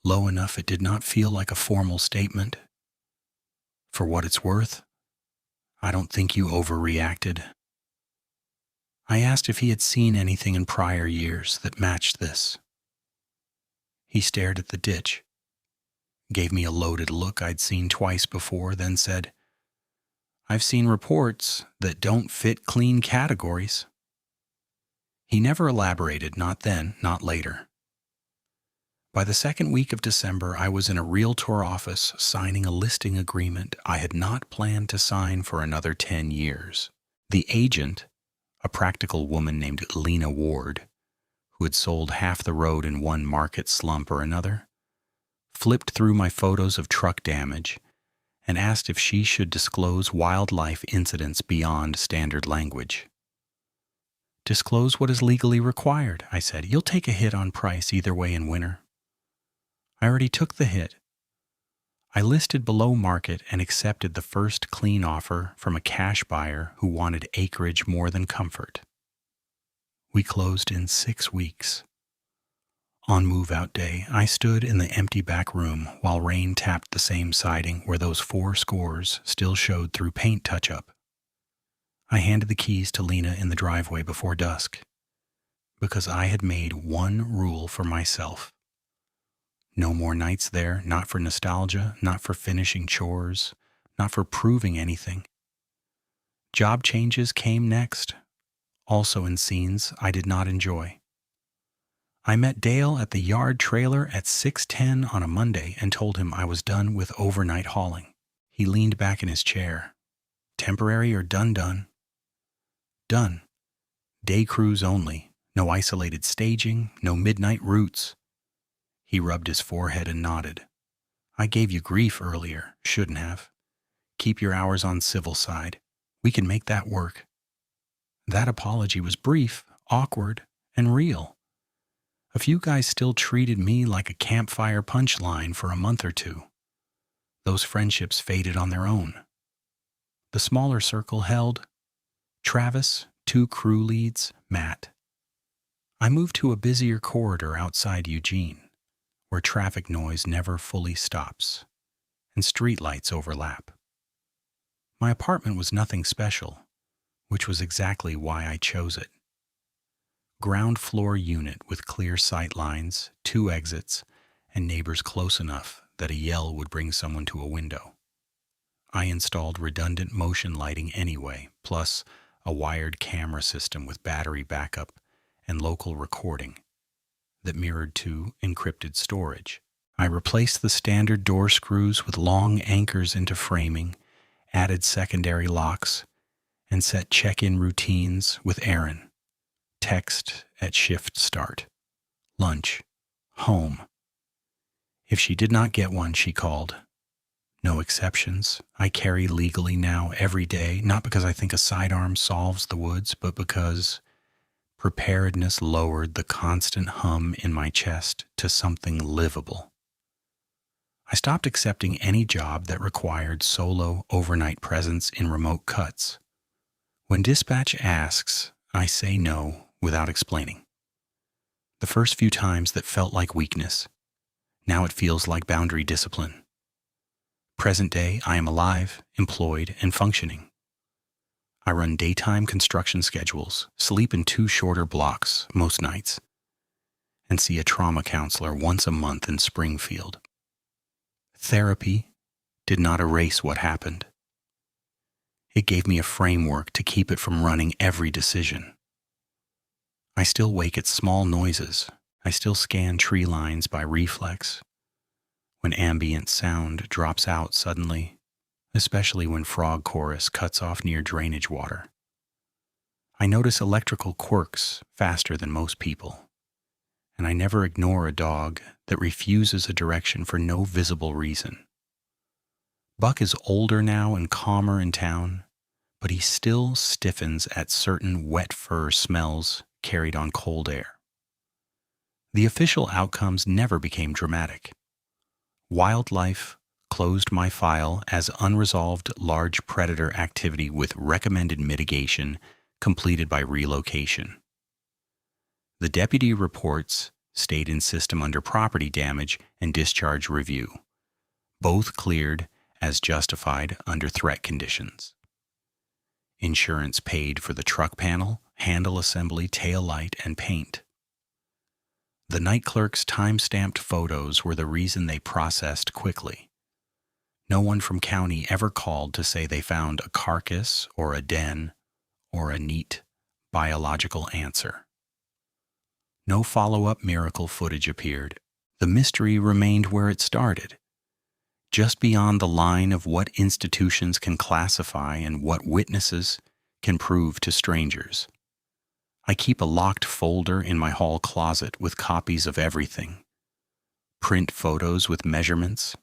low enough it did not feel like a formal statement. For what it's worth, I don't think you overreacted. I asked if he had seen anything in prior years that matched this. He stared at the ditch, gave me a loaded look I'd seen twice before, then said, I've seen reports that don't fit clean categories. He never elaborated, not then, not later. By the second week of December, I was in a realtor office signing a listing agreement I had not planned to sign for another 10 years. The agent, a practical woman named Lena Ward, who had sold half the road in one market slump or another, flipped through my photos of truck damage and asked if she should disclose wildlife incidents beyond standard language. Disclose what is legally required, I said. You'll take a hit on price either way in winter. I already took the hit. I listed below market and accepted the first clean offer from a cash buyer who wanted acreage more than comfort. We closed in 6 weeks. On move-out day, I stood in the empty back room while rain tapped the same siding where those 4 scores still showed through paint touch-up. I handed the keys to Lena in the driveway before dusk, because I had made one rule for myself. No more nights there, not for nostalgia, not for finishing chores, not for proving anything. Job changes came next, also in scenes I did not enjoy. I met Dale at the yard trailer at 6:10 on a Monday and told him I was done with overnight hauling. He leaned back in his chair. Temporary or done? Done. Day crews only. No isolated staging, no midnight routes. He rubbed his forehead and nodded. I gave you grief earlier. Shouldn't have. Keep your hours on civil side. We can make that work. That apology was brief, awkward, and real. A few guys still treated me like a campfire punchline for a month or 2. Those friendships faded on their own. The smaller circle held Travis, 2 crew leads, Matt. I moved to a busier corridor outside Eugene, where traffic noise never fully stops, and streetlights overlap. My apartment was nothing special, which was exactly why I chose it. Ground floor unit with clear sight lines, 2 exits, and neighbors close enough that a yell would bring someone to a window. I installed redundant motion lighting anyway, plus a wired camera system with battery backup and local recording that mirrored to encrypted storage. I replaced the standard door screws with long anchors into framing, added secondary locks, and set check-in routines with Erin. Text at shift start. Lunch. Home. If she did not get one, she called. No exceptions. I carry legally now every day, not because I think a sidearm solves the woods, but because preparedness lowered the constant hum in my chest to something livable. I stopped accepting any job that required solo overnight presence in remote cuts. When dispatch asks, I say no without explaining. The first few times that felt like weakness. Now it feels like boundary discipline. Present day, I am alive, employed, and functioning. I run daytime construction schedules, sleep in 2 shorter blocks most nights, and see a trauma counselor once a month in Springfield. Therapy did not erase what happened. It gave me a framework to keep it from running every decision. I still wake at small noises. I still scan tree lines by reflex. When ambient sound drops out suddenly, especially when frog chorus cuts off near drainage water. I notice electrical quirks faster than most people, and I never ignore a dog that refuses a direction for no visible reason. Buck is older now and calmer in town, but he still stiffens at certain wet fur smells carried on cold air. The official outcomes never became dramatic. Wildlife closed my file as unresolved large predator activity with recommended mitigation completed by relocation. The deputy reports stayed in system under property damage and discharge review, both cleared as justified under threat conditions. Insurance paid for the truck panel, handle assembly, tail light, and paint. The night clerk's time-stamped photos were the reason they processed quickly. No one from county ever called to say they found a carcass or a den or a neat biological answer. No follow-up miracle footage appeared. The mystery remained where it started, just beyond the line of what institutions can classify and what witnesses can prove to strangers. I keep a locked folder in my hall closet with copies of everything. Print photos with measurements,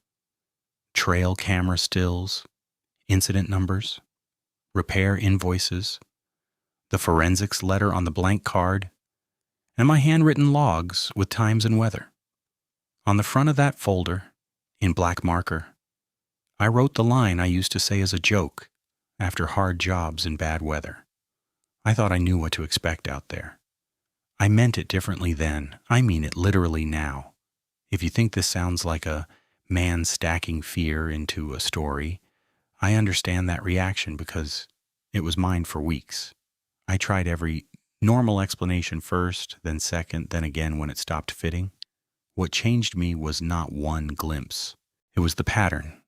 trail camera stills, incident numbers, repair invoices, the forensics letter on the blank card, and my handwritten logs with times and weather. On the front of that folder, in black marker, I wrote the line I used to say as a joke after hard jobs in bad weather. I thought I knew what to expect out there. I meant it differently then. I mean it literally now. If you think this sounds like a man stacking fear into a story, I understand that reaction because it was mine for weeks. I tried every normal explanation first, then second, then again when it stopped fitting. What changed me was not one glimpse. It was the pattern.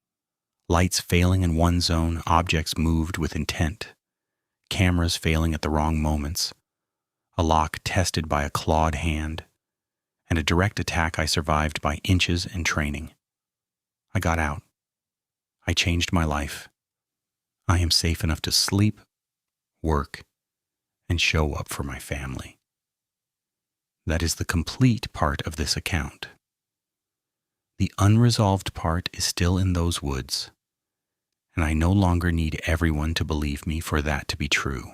Lights failing in one zone, objects moved with intent. Cameras failing at the wrong moments, a lock tested by a clawed hand, and a direct attack I survived by inches and training. I got out. I changed my life. I am safe enough to sleep, work, and show up for my family. That is the complete part of this account. The unresolved part is still in those woods, and I no longer need everyone to believe me for that to be true.